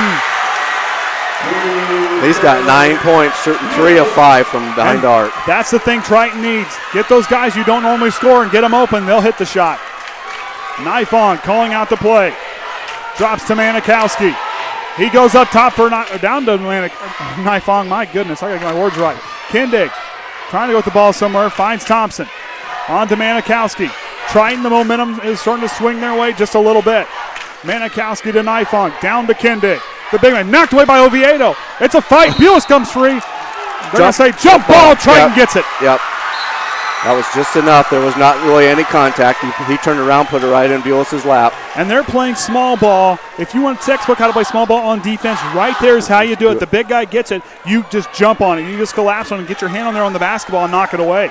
He's got 9 points, shooting 3 of 5 from behind the arc. That's the thing Triton needs. Get those guys you don't normally score and get them open. They'll hit the shot. Knife on, calling out the play. Drops to Manikowski. He goes up top for down to Knife on. My goodness, I got to get my words right. Kindig trying to go with the ball somewhere. Finds Thompson. On to Manikowski. Triton, the momentum is starting to swing their way just a little bit. Manikowski to Knife on. Down to Kindig. The big man knocked away by Oviedo. It's a fight. Bules comes free. They're going to say jump ball. Triton gets it. Yep. That was just enough. There was not really any contact. He turned around, put it right in Bules' lap. And they're playing small ball. If you want textbook how to play small ball on defense, right there is how you do it. The big guy gets it. You just jump on it. You just collapse on it, get your hand on there on the basketball and knock it away.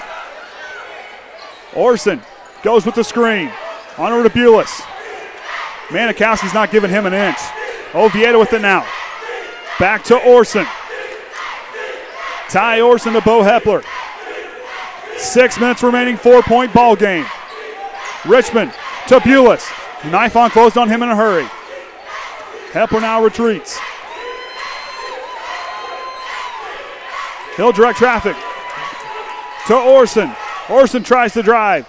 Orsund goes with the screen. On over to Bules. Manikowski's not giving him an inch. Oviedo with it now. Back to Orsund. Tye Orsund to Beau Hepler. 6 minutes remaining, 4-point ball game. Richman to Bules. Knife on closed on him in a hurry. Hepler now retreats. He'll direct traffic to Orsund. Orsund tries to drive.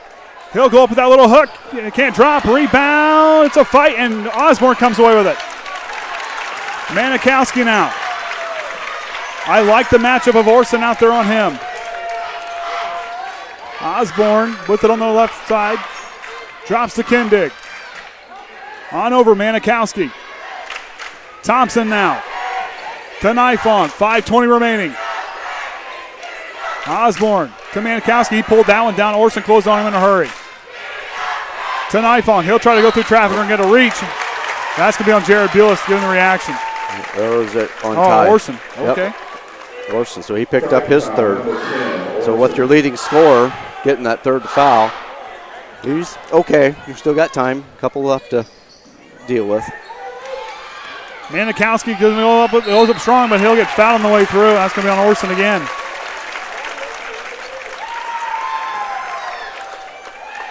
He'll go up with that little hook. Can't drop. Rebound. It's a fight, and Osborne comes away with it. Manikowski now. I like the matchup of Orsund out there on him. Osborne with it on the left side. Drops to Kindig. On over Manikowski. Thompson now. To Knife on. 5:20 remaining. Osborne to Manikowski. He pulled that one down. Orsund closed on him in a hurry. To Knife on. He'll try to go through traffic and get a reach. That's going to be on Jared Bules giving the reaction. Or is it on Tye? Orsund. Okay. Yep. Orsund. So he picked up his third. So with your leading scorer getting that third foul, he's okay. You've still got time. A couple left to deal with. Manikowski goes up strong, but he'll get fouled on the way through. That's going to be on Orsund again.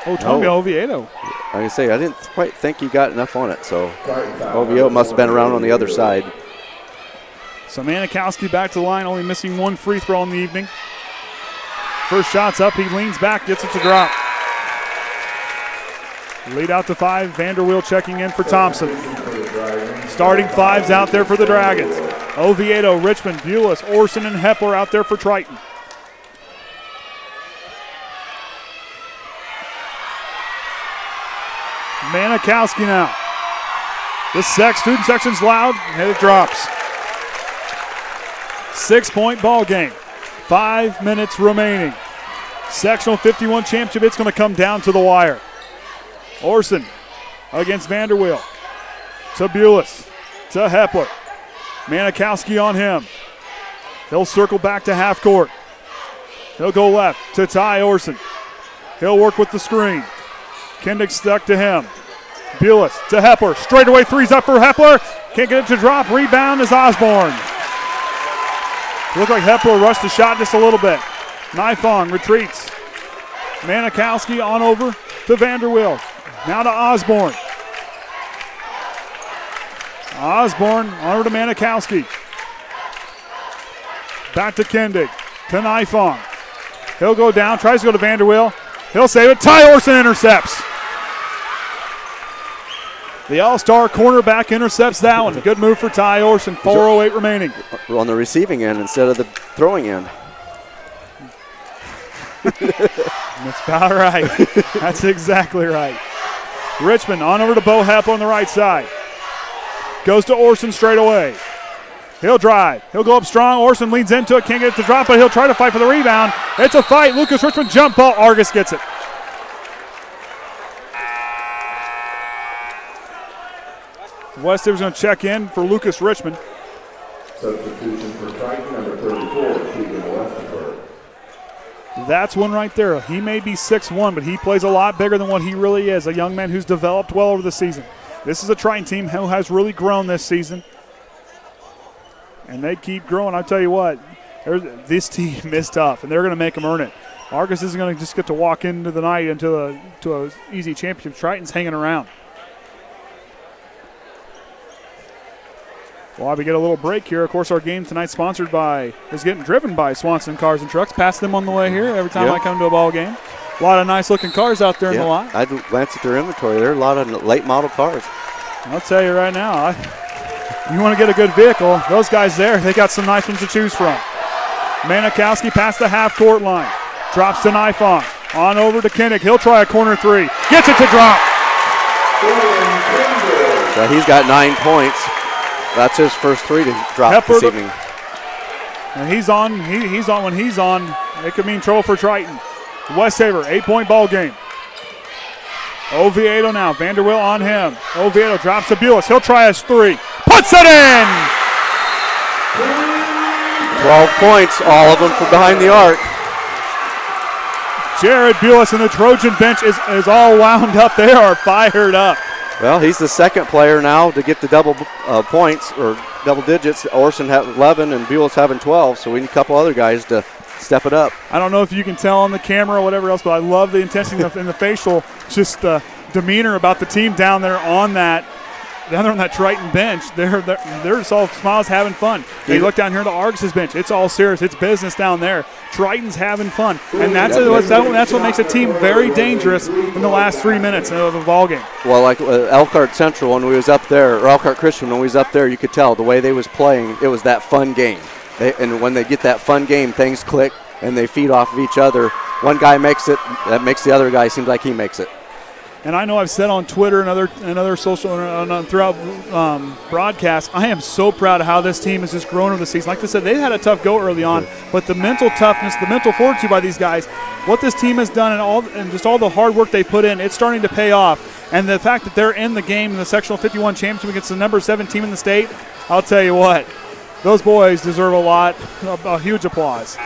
Oh, Tommy Oviedo. Like I say, I didn't quite think he got enough on it, so Oviedo must have been around on the other side. So Manikowski back to the line, only missing one free throw in the evening. First shot's up, he leans back, gets it to drop. Lead out to 5, Vanderweel checking in for Thompson. Starting fives out there for the Dragons. Oviedo, Richman, Bules, Orsund, and Hepler out there for Triton. Manikowski now. The student section's loud, and it drops. 6-point ball game. 5 minutes remaining. Sectional 51 championship, it's going to come down to the wire. Orsund against Vanderweel. To Bules. To Hepler. Manikowski on him. He'll circle back to half court. He'll go left to Tye Orsund. He'll work with the screen. Kindick stuck to him. Bules to Hepler. Straight away threes up for Hepler. Can't get it to drop. Rebound is Osborne. Looked like Hepler rushed the shot just a little bit. Nifong retreats. Manikowski on over to Vanderweel. Now to Osborne. Osborne on over to Manikowski. Back to Kindig. To Nifong. He'll go down. Tries to go to Vanderweel. He'll save it. Tye Orsund intercepts. The all-star cornerback intercepts that one. Good move for Tye Orsund. 4:08 remaining. On the receiving end instead of the throwing end. That's about right. That's exactly right. Richman on over to Beau Hepler on the right side. Goes to Orsund straight away. He'll drive. He'll go up strong. Orsund leans into it. Can't get it to drop, but he'll try to fight for the rebound. It's a fight. Lucas Richman jump ball. Argos gets it. Westafer's going to check in for Lucas Richman. Substitution for Triton, number 34, Keegan Westafer. That's one right there. He may be 6'1", but he plays a lot bigger than what he really is. A young man who's developed well over the season. This is a Triton team who has really grown this season. And they keep growing. I'll tell you what, this team is tough, and they're going to make them earn it. Argos isn't going to just get to walk into the night into an easy championship. Triton's hanging around. Well, we get a little break here. Of course, our game tonight is getting driven by Swanson Cars and Trucks. Pass them on the way here every time I come to a ball game. A lot of nice-looking cars out there in the lot. I glanced at their inventory. There are a lot of late model cars. I'll tell you right now, you want to get a good vehicle, those guys there, they got some nice ones to choose from. Manikowski past the half-court line. Drops to Nifong. On over to Kinnick. He'll try a corner three. Gets it to drop. So he's got 9 points. That's his first three to drop this evening. And he's on. He's on. When he's on, it could mean trouble for Triton. Westafer, 8-point ball game. Oviedo now. Vanderweel on him. Oviedo drops to Bules. He'll try his three. Puts it in! 12 points, all of them from behind the arc. Jared Bules and the Trojan bench is all wound up. They are fired up. Well, he's the second player now to get the double points or double digits. Orsund having 11 and Bules having 12, so we need a couple other guys to step it up. I don't know if you can tell on the camera or whatever else, but I love the intensity in the facial, just the demeanor about the team down there on that Triton bench. They're just all smiles, having fun. You look down here at the Argos bench. It's all serious. It's business down there. Triton's having fun, and that's what makes a team very dangerous in the last 3 minutes of a ball game. Well, like Elkhart Central when we was up there, or Elkhart Christian when we was up there, you could tell the way they was playing. It was that fun game, and when they get that fun game, things click and they feed off of each other. One guy makes it, that makes the other guy seem like he makes it. And I know I've said on Twitter and other social throughout broadcasts, I am so proud of how this team has just grown over the season. Like I said, they had a tough go early on, but the mental toughness, the mental fortitude by these guys, what this team has done and just all the hard work they put in, it's starting to pay off. And the fact that they're in the game in the Sectional 51 championship against the number 7 team in the state, I'll tell you what, those boys deserve a huge applause.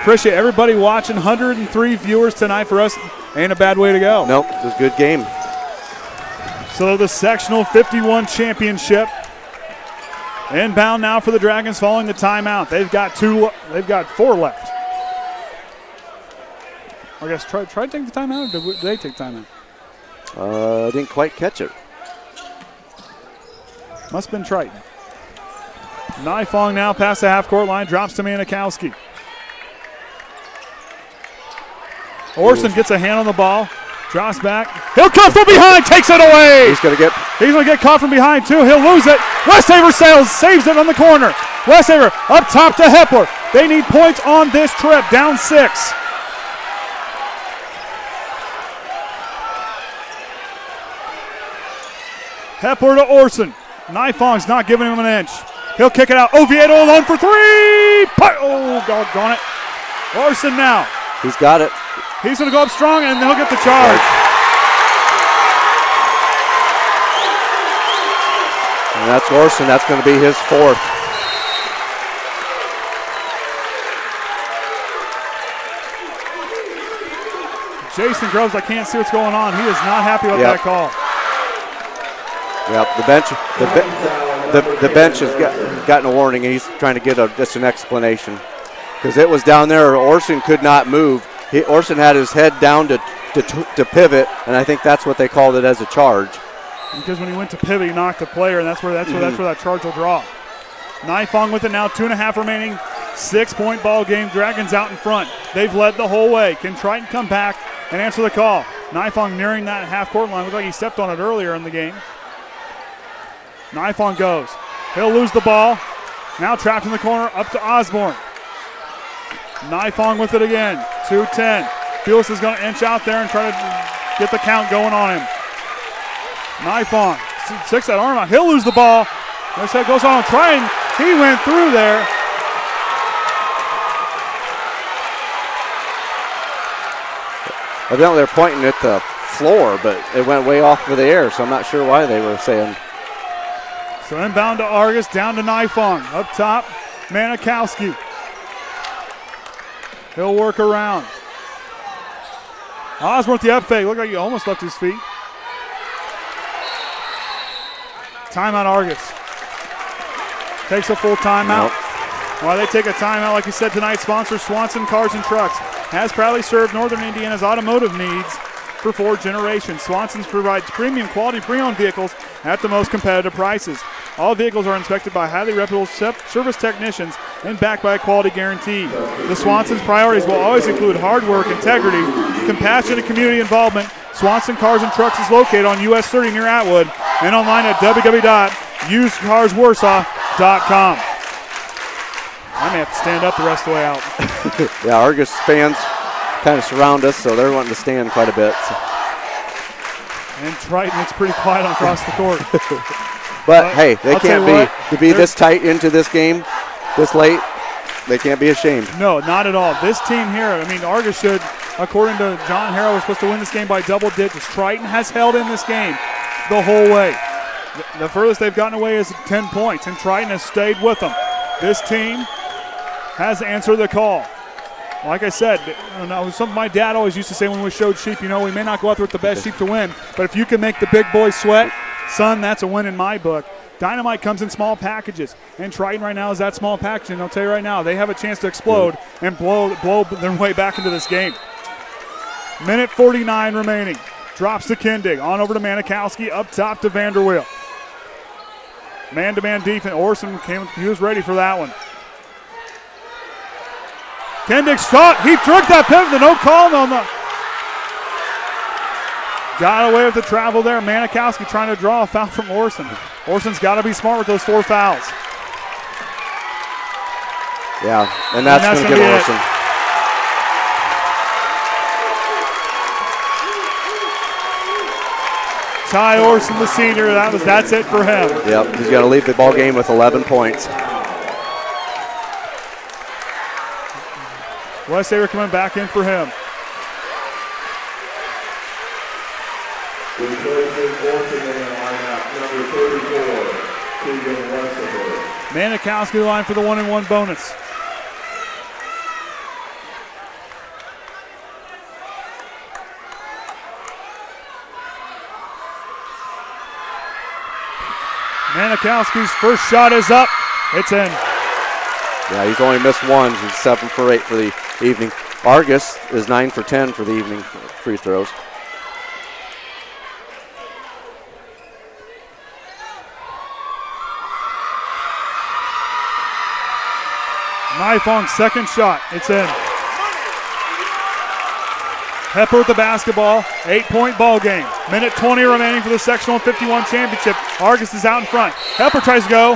Appreciate everybody watching. 103 viewers tonight for us. Ain't a bad way to go. Nope, it was a good game. So the sectional 51 championship. Inbound now for the Dragons following the timeout. They've got 4 left. I guess try to take the timeout, or did they take timeout? Didn't quite catch it. Must have been Triton. Nifong now past the half-court line, drops to Manikowski. Orson gets a hand on the ball, drops back. He'll come from behind, takes it away. He's going to get caught from behind too. He'll lose it. Westafer saves it on the corner. Westafer up top to Hepler. They need points on this trip, down 6. Hepler to Orson. Nifong's not giving him an inch. He'll kick it out. Oviedo alone for 3. Oh, doggone it. Orson now. He's got it. He's going to go up strong, and he'll get the charge. And that's Orson. That's going to be his 4th. Jason Groves, I can't see what's going on. He is not happy with that call. Yep, the bench has gotten a warning, and he's trying to get just an explanation. Because it was down there, Orson could not move. Orson had his head down to pivot, and I think that's what they called it as a charge. Because when he went to pivot, he knocked the player, and that's where that charge will draw. Nifong with it now, 2.5 remaining, 6-point ball game. Dragons out in front. They've led the whole way. Can Triton come back and answer the call? Nifong nearing that half-court line. Looked like he stepped on it earlier in the game. Nifong goes. He'll lose the ball. Now trapped in the corner, up to Osborne. Nifong with it again. 2-10. Bules is going to inch out there and try to get the count going on him. Nifong, 6 that arm out. He'll lose the ball. This head goes on trying. He went through there. Evidently they're pointing at the floor, but it went way off of the air, so I'm not sure why they were saying. So inbound to Argos, down to Nifong. Up top, Manikowski. He'll work around. Osborne with the up fake. Looked like he almost left his feet. Timeout Argos. Takes a full timeout. While they take a timeout, like you said tonight, sponsor Swanson Cars and Trucks has proudly served Northern Indiana's automotive needs for 4 generations. Swanson's provides premium quality pre-owned vehicles at the most competitive prices. All vehicles are inspected by highly reputable service technicians and backed by a quality guarantee. The Swanson's priorities will always include hard work, integrity, compassion, and community involvement. Swanson Cars and Trucks is located on US 30 near Atwood and online at www.usedcarswarsaw.com. I may have to stand up the rest of the way out. Yeah, Argos fans kind of surround us, so they're wanting to stand quite a bit. So. And Triton, it's pretty quiet across the court. But hey, they can't be this tight into this game, this late. They can't be ashamed. No, not at all. This team here, I mean, Argos should, according to John Harrell, was supposed to win this game by double digits. Triton has held in this game the whole way. The furthest they've gotten away is 10 points, and Triton has stayed with them. This team has answered the call. Like I said, something my dad always used to say when we showed sheep, we may not go out there with the best sheep to win, but if you can make the big boys sweat, son, that's a win in my book. Dynamite comes in small packages, and Triton right now is that small package, and I'll tell you right now, they have a chance to explode and blow their way back into this game. Minute 49 remaining. Drops to Kindig, on over to Manikowski, up top to Vanderweel. Man-to-man defense. Orson he was ready for that one. Kindig shot. He took that pivot. No call on the. Got away with the travel there. Manikowski trying to draw a foul from Orson. Orson's got to be smart with those 4 fouls. Yeah, and that's going to give Orson. Tye Orsund, the senior, that's it for him. Yep, he's got to leave the ball game with 11 points. Westafer coming back in for him. Replacing Orson in the lineup, number 34, Keegan Westafer. Manikowski line for the 1-and-1 bonus. Manikowski's first shot is up. It's in. Yeah, he's only missed one. He's 7 for 8 for the evening. Argos is 9 for 10 for the evening free throws. Nifong's second shot. It's in. Hepler with the basketball. 8-point ball game. Minute 20 remaining for the Sectional 51 championship. Argos is out in front. Hepler tries to go.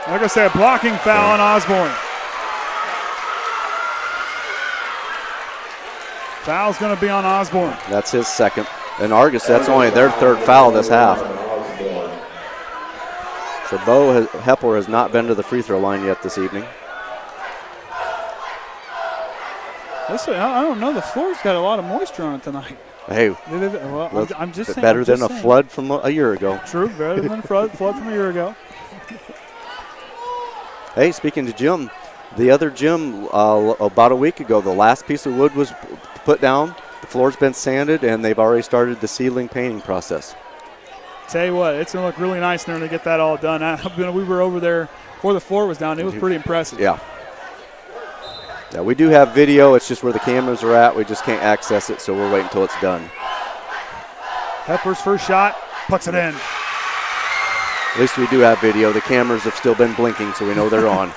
Like I said, blocking foul on Osborne. Foul's going to be on Osborne. That's his second. And Argos, that's only their third foul this half. So Beau Hepler has not been to the free throw line yet this evening. Listen, I don't know. The floor's got a lot of moisture on it tonight. Hey, well, I'm just saying. better than a flood from a year ago. True, better than a flood from a year ago. Hey, speaking to Jim, the other gym about a week ago, the last piece of wood was put down, the floor's been sanded, and they've already started the ceiling painting process. Tell you what, it's going to look really nice there when they get that all done. We were over there before the floor was down. It was pretty impressive. Yeah. Yeah, we do have video. It's just where the cameras are at. We just can't access it, so we're waiting until it's done. Hepler's first shot, puts it in. At least we do have video. The cameras have still been blinking, so we know they're on.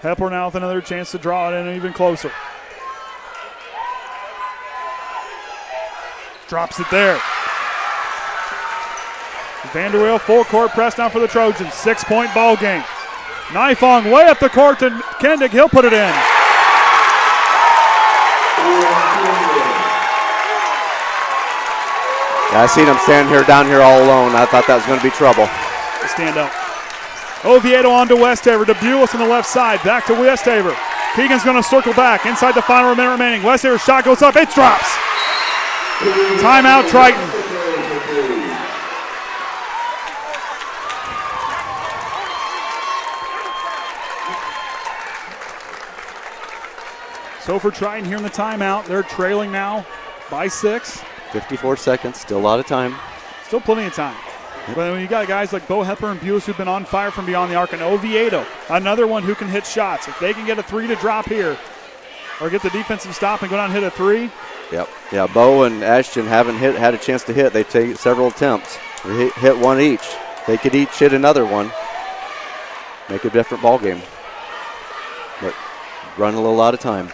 Hepler now with another chance to draw it in even closer. Drops it there. Vanderweel full court press now for the Trojans. 6-point ball game. Nifong way up the court to Kendick. He'll put it in. Yeah, I seen him down here all alone. I thought that was going to be trouble. Stand up. Oviedo on to Westafer. To Bules on the left side. Back to Westafer. Keegan's going to circle back. Inside the final minute remaining. Westafer's shot goes up. It drops. Timeout, Triton. So for Triton here in the timeout, they're trailing now by 6. 54 seconds, still a lot of time. Still plenty of time. But when you got guys like Beau Hepler and Bules who've been on fire from beyond the arc, and Oviedo, another one who can hit shots. If they can get a 3 to drop here or get the defensive stop and go down and hit a 3. Yep. Yeah, Beau and Ashton haven't had a chance to hit. They take several attempts. They hit one each. They could each hit another one. Make a different ball game. But run a little out of time.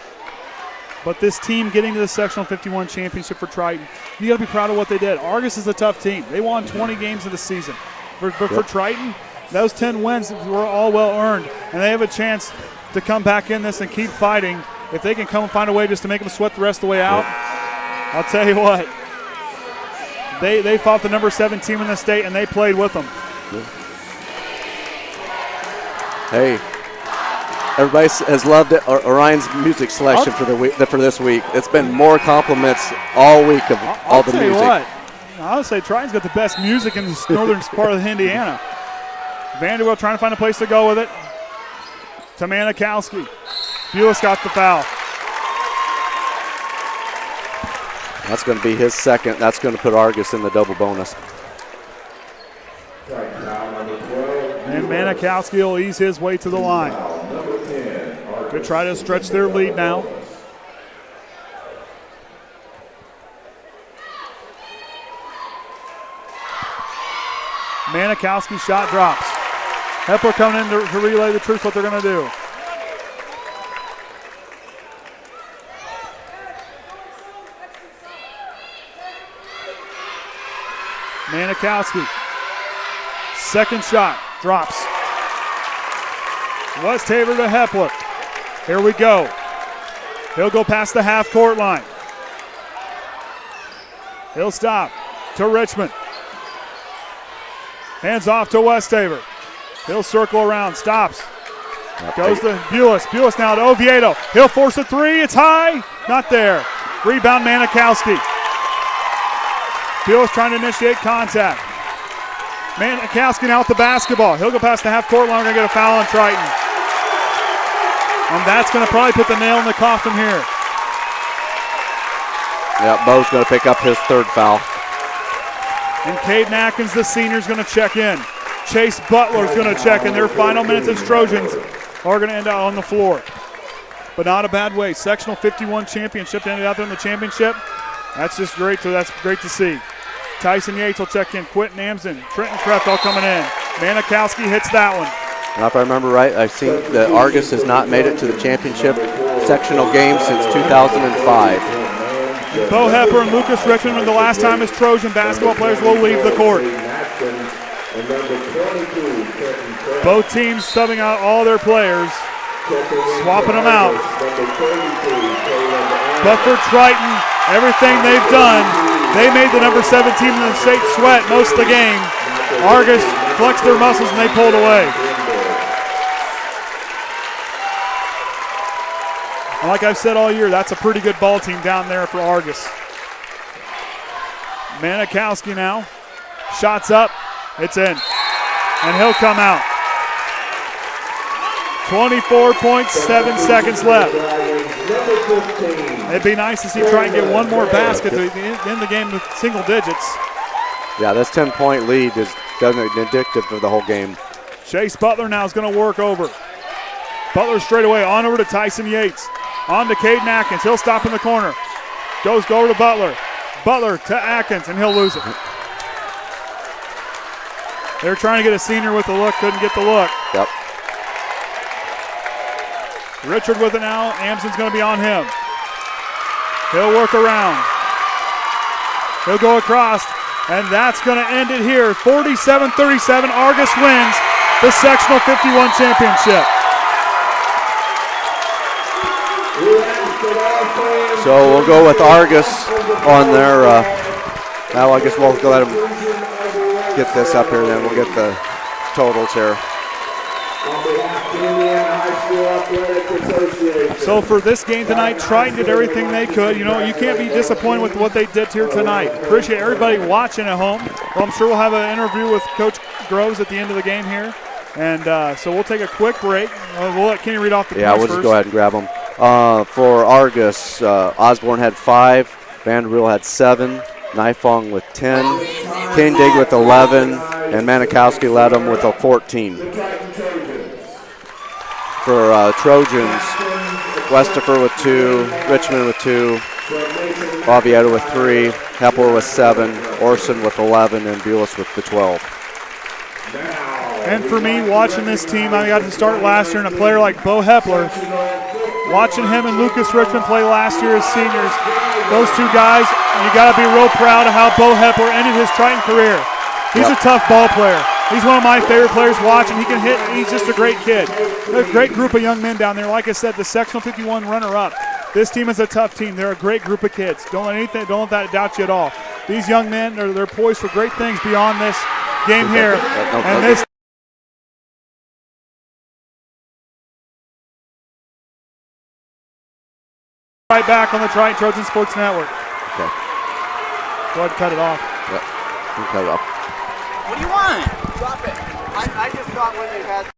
But this team getting to the Sectional 51 championship for Triton, you got to be proud of what they did. Argos is a tough team. They won 20 games of the season. But for Triton, those 10 wins were all well earned, and they have a chance to come back in this and keep fighting. If they can come and find a way just to make them sweat the rest of the way out, I'll tell you what. They fought the number 7 team in the state, and they played with them. Hey. Everybody has loved it. Orion's music selection for this week. It's been more compliments all week of all the music. I'll tell you what. I would say Triton's got the best music in the northern part of Indiana. Vanderweel trying to find a place to go with it. To Manikowski. Bules got the foul. That's going to be his second. That's going to put Argos in the double bonus. And Manikowski will ease his way to the line. Good try to stretch their lead now. Manikowski's shot drops. Hepler coming in to relay the truth what they're going to do. Manikowski. Second shot drops. Westafer to Hepler. Here we go. He'll go past the half-court line. He'll stop to Richman. Hands off to Westafer. He'll circle around, stops. Goes to Bules. Bules now to Oviedo. He'll force a 3. It's high. Not there. Rebound Manikowski. Bules trying to initiate contact. Manikowski now with the basketball. He'll go past the half-court line. We're going to get a foul on Triton. And that's going to probably put the nail in the coffin here. Yeah, Beau's going to pick up his third foul. And Kaden Atkins, the senior, is going to check in. Chase Butler is going to check in. Their final minutes as Trojans are going to end out on the floor. But not a bad way. Sectional 51 championship ended out there in the championship. That's just great. So that's great to see. Tyson Yates will check in. Quentin Amsden, Trenton Kreft all coming in. Manikowski hits that one. And if I remember right, I think that Argos has not made it to the championship sectional game since 2005. Beau Hepler and Lucas Richman, the last time as Trojan basketball players will leave the court. Both teams subbing out all their players, swapping them out. But for Triton, everything they've done, they made the number 7 team in the state sweat most of the game. Argos flexed their muscles and they pulled away. And like I've said all year, that's a pretty good ball team down there for Argos. Manikowski now. Shots up. It's in. And he'll come out. 24.7 seconds left. It'd be nice to see Triton get one more basket to end the game with single digits. Yeah, this 10-point lead is definitely indicative of the whole game. Chase Butler now is going to work over. Butler straight away on over to Tyson Yates. On to Kaden Atkins. He'll stop in the corner. Go over to Butler. Butler to Atkins, and he'll lose it. They were trying to get a senior with the look, couldn't get the look. Yep. Richard with it now. Amsden's going to be on him. He'll work around. He'll go across, and that's going to end it here. 47-37, Argos wins the Sectional 51 championship. So we'll go with Argos on their, now I guess we'll go ahead and get this up here, then we'll get the totals here. So for this game tonight, Triton did everything they could. You know, you can't be disappointed with what they did here tonight. Appreciate everybody watching at home. Well, I'm sure we'll have an interview with Coach Groves at the end of the game here. And so we'll take a quick break. We'll let Kenny read off the points we'll just go ahead and grab them. For Argos, Osborne had 5, Vanderbilt had 7, Nifong with 10, Kindig with 11, and Manikowski led them with a 14. For Trojans, Westafer with 2, Richman with 2, Oviedo with 3, Hepler with 7, Orsund with 11, and Bules with the 12. And for me, watching this team, I got to start last year, and a player like Beau Hepler, watching him and Lucas Richman play last year as seniors, those two guys, you got to be real proud of how Beau Hepler ended his Triton career. He's a tough ball player. He's one of my favorite players watching. He can hit. He's just a great kid. A great group of young men down there. Like I said, the Sectional 51 runner-up. This team is a tough team. They're a great group of kids. Don't let that doubt you at all. These young men, they're poised for great things beyond this game here. And this. Right back on the Triton Trojan Sports Network. Okay. Go ahead and cut it off. Yep. We'll cut it off. What do you want? Drop it. I just thought when they had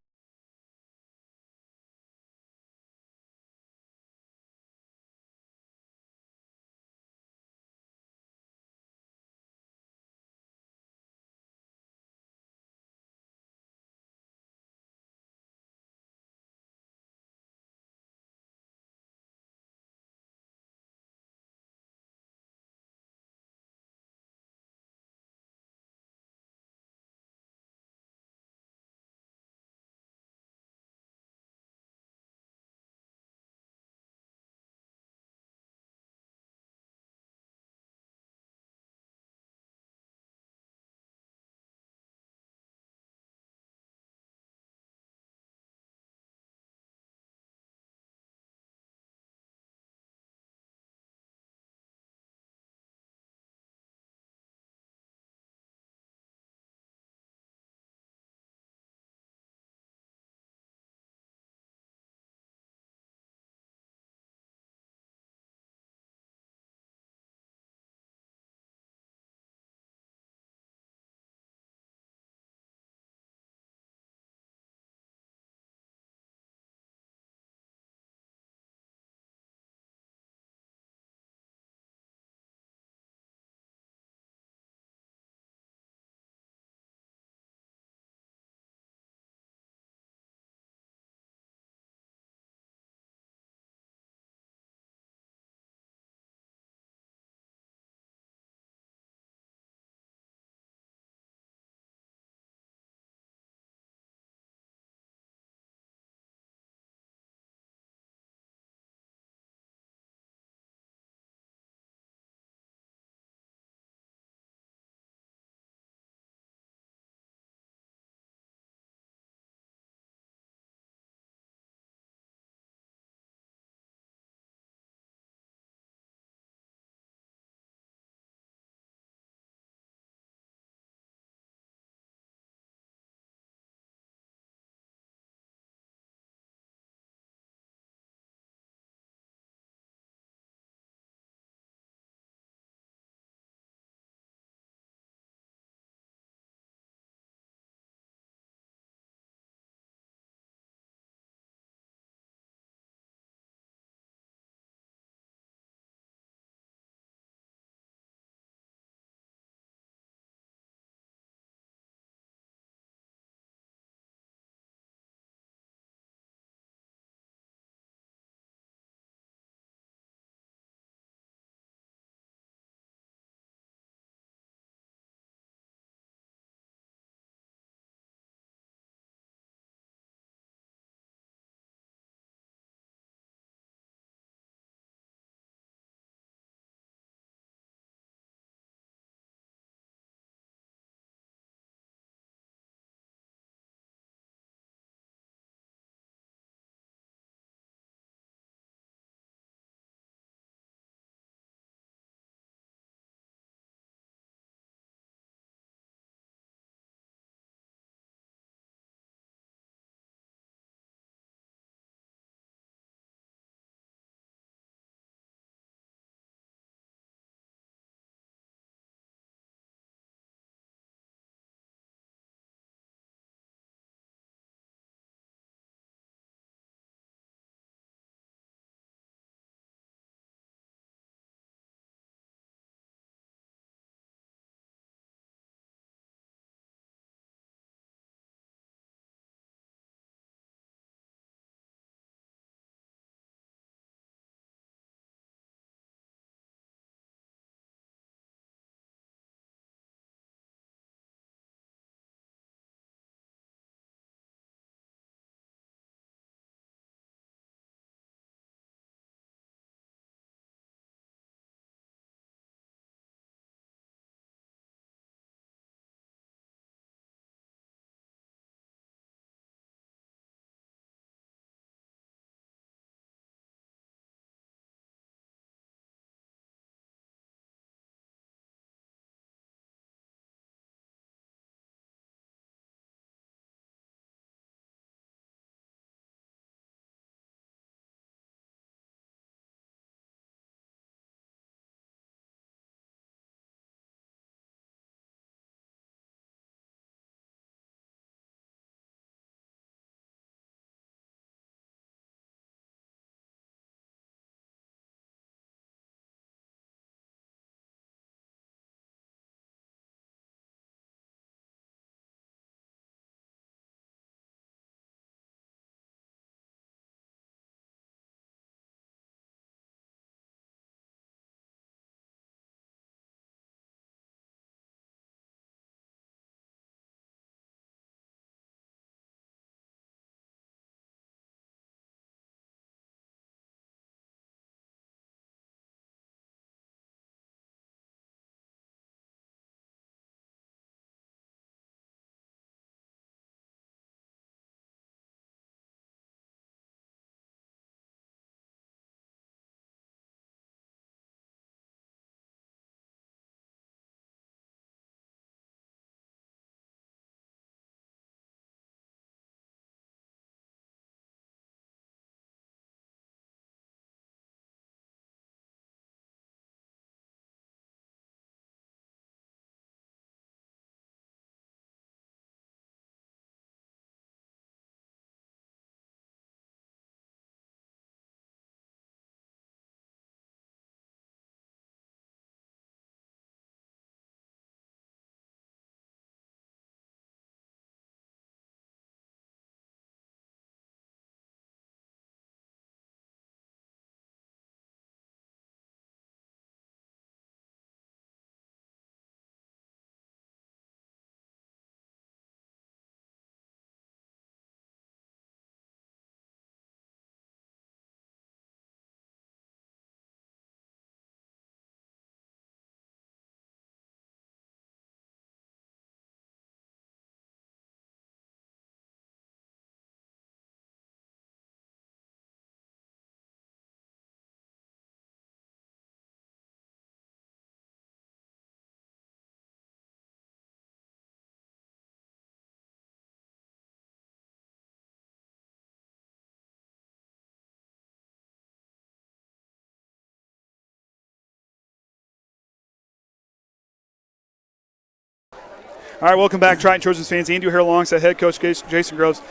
All right, welcome back, Triton Trojans fans. Andy here alongside head coach Jason Groves.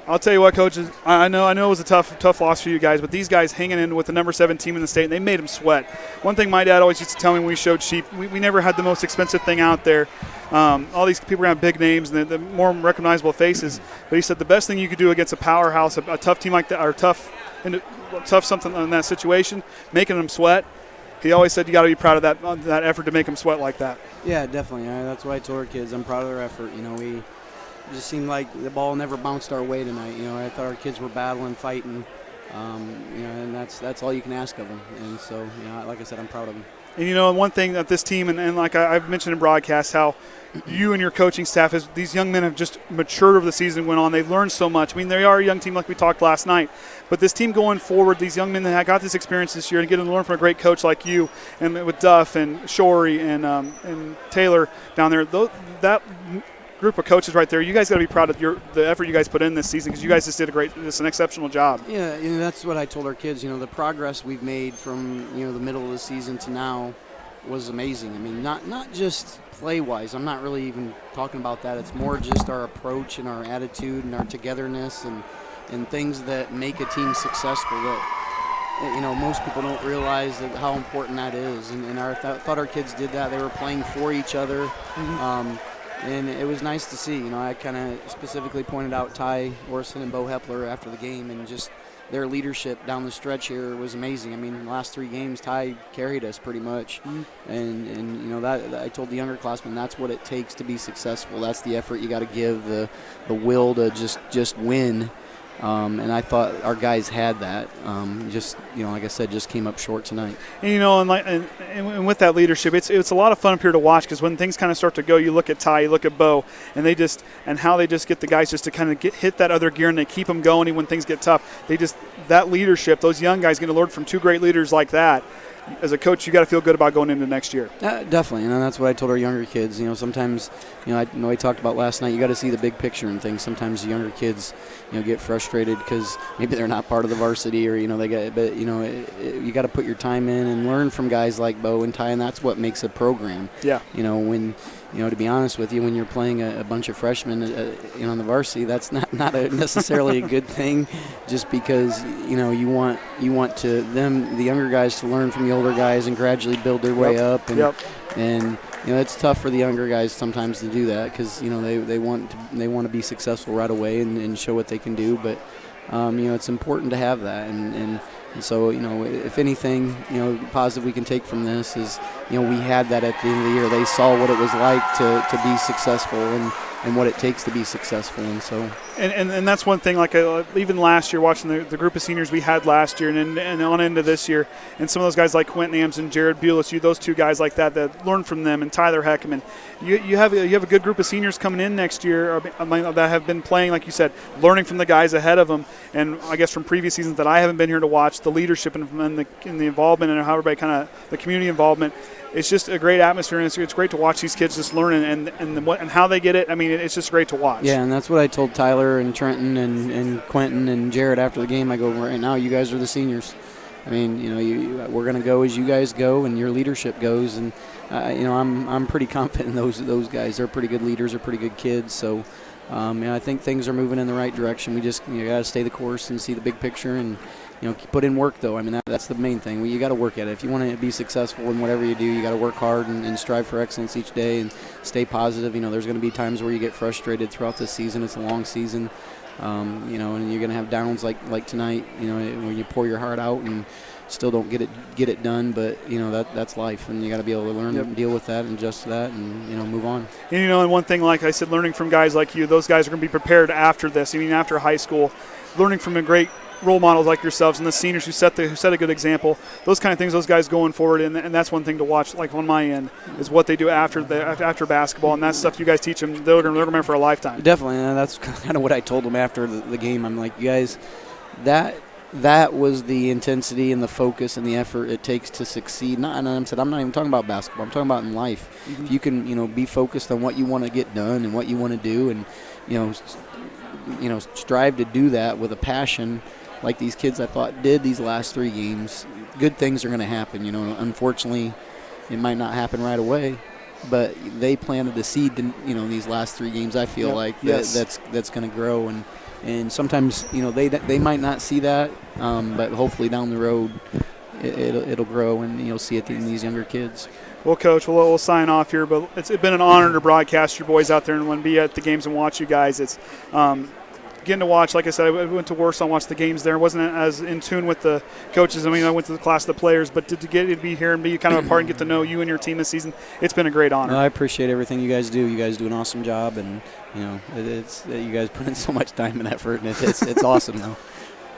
I'll tell you what, coaches, I know it was a tough loss for you guys, but these guys hanging in with the number 7 team in the state, and they made them sweat. One thing my dad always used to tell me when we showed sheep, we never had the most expensive thing out there. All these people have big names and the more recognizable faces, but he said the best thing you could do against a powerhouse, a tough team like that, or tough something in that situation, making them sweat. He always said you got to be proud of that effort to make them sweat like that. Yeah, definitely. That's why I told our kids I'm proud of their effort. We just seemed like the ball never bounced our way tonight. I thought our kids were battling, fighting, and that's all you can ask of them. And so, like I said, I'm proud of them. And one thing that this team, and like I've mentioned in broadcast, how you and your coaching staff, these young men have just matured over the season went on. They've learned so much. I mean, they are a young team like we talked last night. But this team going forward, these young men that got this experience this year and getting to learn from a great coach like you, and with Duff and Schori and Taylor down there, that group of coaches right there, you guys got to be proud of the effort you guys put in this season, because you guys just did an exceptional job. Yeah, that's what I told our kids. The progress we've made from the middle of the season to now was amazing. I mean, not just play-wise. I'm not really even talking about that. It's more just our approach and our attitude and our togetherness and things that make a team successful that most people don't realize how important that is. And I thought our kids did that. They were playing for each other. Mm-hmm. And it was nice to see. I kind of specifically pointed out Tye Orsund and Beau Hepler after the game, and just their leadership down the stretch here was amazing. I mean, in the last 3 games, Tye carried us pretty much. Mm-hmm. And that I told the younger classmen, that's what it takes to be successful. That's the effort you got to give, the will to just win. And I thought our guys had that. Like I said, just came up short tonight. And with that leadership, it's a lot of fun up here to watch, because when things kind of start to go, you look at Tye, you look at Beau, and how they just get the guys just to kind of hit that other gear, and they keep them going even when things get tough. That leadership, those young guys going to learn from 2 great leaders like that. As a coach, you got to feel good about going into next year. Definitely, and that's what I told our younger kids. Sometimes, I talked about last night, you got to see the big picture and things. Sometimes the younger kids, get frustrated because maybe they're not part of the varsity, or you got to put your time in and learn from guys like Beau and Tye, and that's what makes a program. Yeah. When to be honest with you, when you're playing a bunch of freshmen, on the varsity, that's not necessarily a good thing. Just because you want the younger guys to learn from the older guys and gradually build their way up. And it's tough for the younger guys sometimes to do that, because they want to be successful right away and show what they can do. But it's important to have that. And so, if anything, positive we can take from this is, we had that at the end of the year. They saw what it was like to be successful and what it takes to be successful. And so, and that's one thing. Like even last year, watching the group of seniors we had last year, and on into this year, and some of those guys like Quentin Amsden, Bules, those 2 guys like that learn from them, and Tyler Heckaman. You have a good group of seniors coming in next year that have been playing, like you said, learning from the guys ahead of them, and I guess from previous seasons that I haven't been here to watch, the leadership and the involvement, and how everybody kind of the community involvement. It's just a great atmosphere, and it's great to watch these kids just learn and how they get it. I mean, it's just great to watch. Yeah, and that's what I told Tyler and Trenton and Quentin and Jared after the game. I go, right now, you guys are the seniors. I mean, we're going to go as you guys go, and your leadership goes. And I'm pretty confident in those guys. They're pretty good leaders. They're pretty good kids. So, I think things are moving in the right direction. We just got to stay the course and see the big picture, and put in work, though. I mean, that's the main thing. You got to work at it. If you want to be successful in whatever you do, you got to work hard and strive for excellence each day and stay positive. There's going to be times where you get frustrated throughout the season. It's a long season, and you're going to have downs like tonight. When you pour your heart out and still don't get it done. But that's life, and you got to be able to learn and deal with that and adjust to that, and move on. And and one thing, like I said, learning from guys like you, those guys are going to be prepared after this. After high school, learning from a great role models like yourselves and the seniors who set a good example. Those kind of things, those guys going forward, and that's one thing to watch. Like on my end, is what they do after basketball, and that's stuff you guys teach them. They're going to remember for a lifetime. Definitely, and that's kind of what I told them after the game. I'm like, you guys, that was the intensity and the focus and the effort it takes to succeed. I'm not even talking about basketball. I'm talking about in life. Mm-hmm. If you can, be focused on what you want to get done and what you want to do, and strive to do that with a passion, like these kids I thought did these last 3 games, good things are going to happen. Unfortunately, it might not happen right away, but they planted the seed. These last 3 games, I feel like that's going to grow, and sometimes they might not see that, but hopefully down the road it'll grow, and you'll see it in these younger kids. Well, Coach, we'll sign off here, but it's been an honor to broadcast your boys out there and be at the games and watch you guys. It's getting to watch, like I said, I went to Warsaw and watched the games there. I wasn't as in tune with the coaches. I mean, I went to the class of the players, but to get to be here and be kind of a part and get to know you and your team this season, it's been a great honor. I appreciate everything you guys do. You guys do an awesome job, and it's you guys put in so much time and effort, and it's awesome though.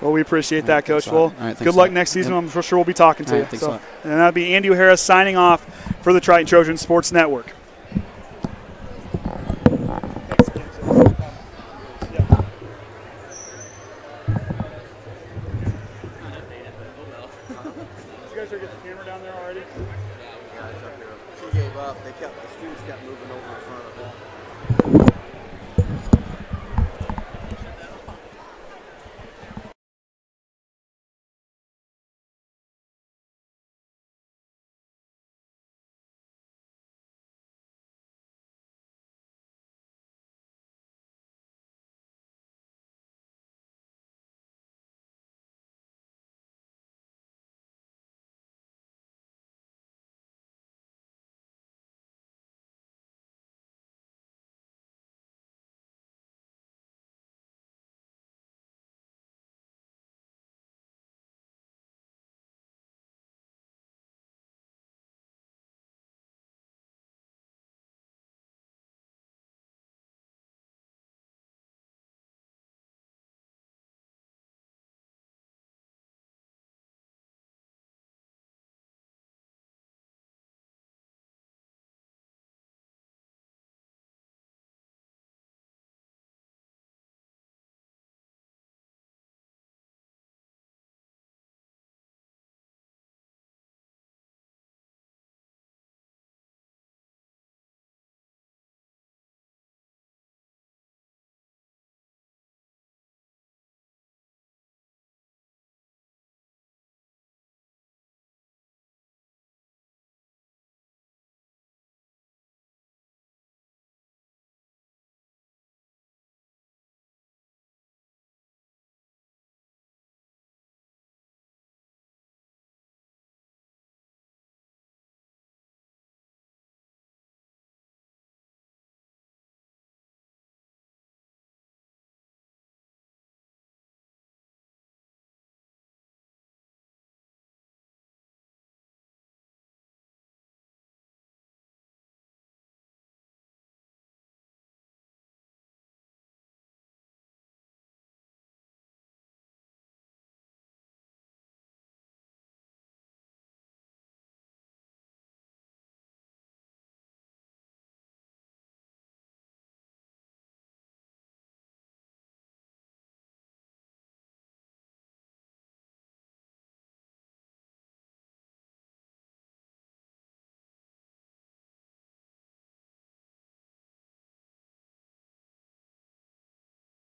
Well, we appreciate that, Coach. Well, right, good luck next season. Yep. I'm sure we'll be talking to you. Thanks a lot. And that'll be Andy O'Hara signing off for the Triton Trojans Sports Network. She gave up. The students kept moving over in front of the ball.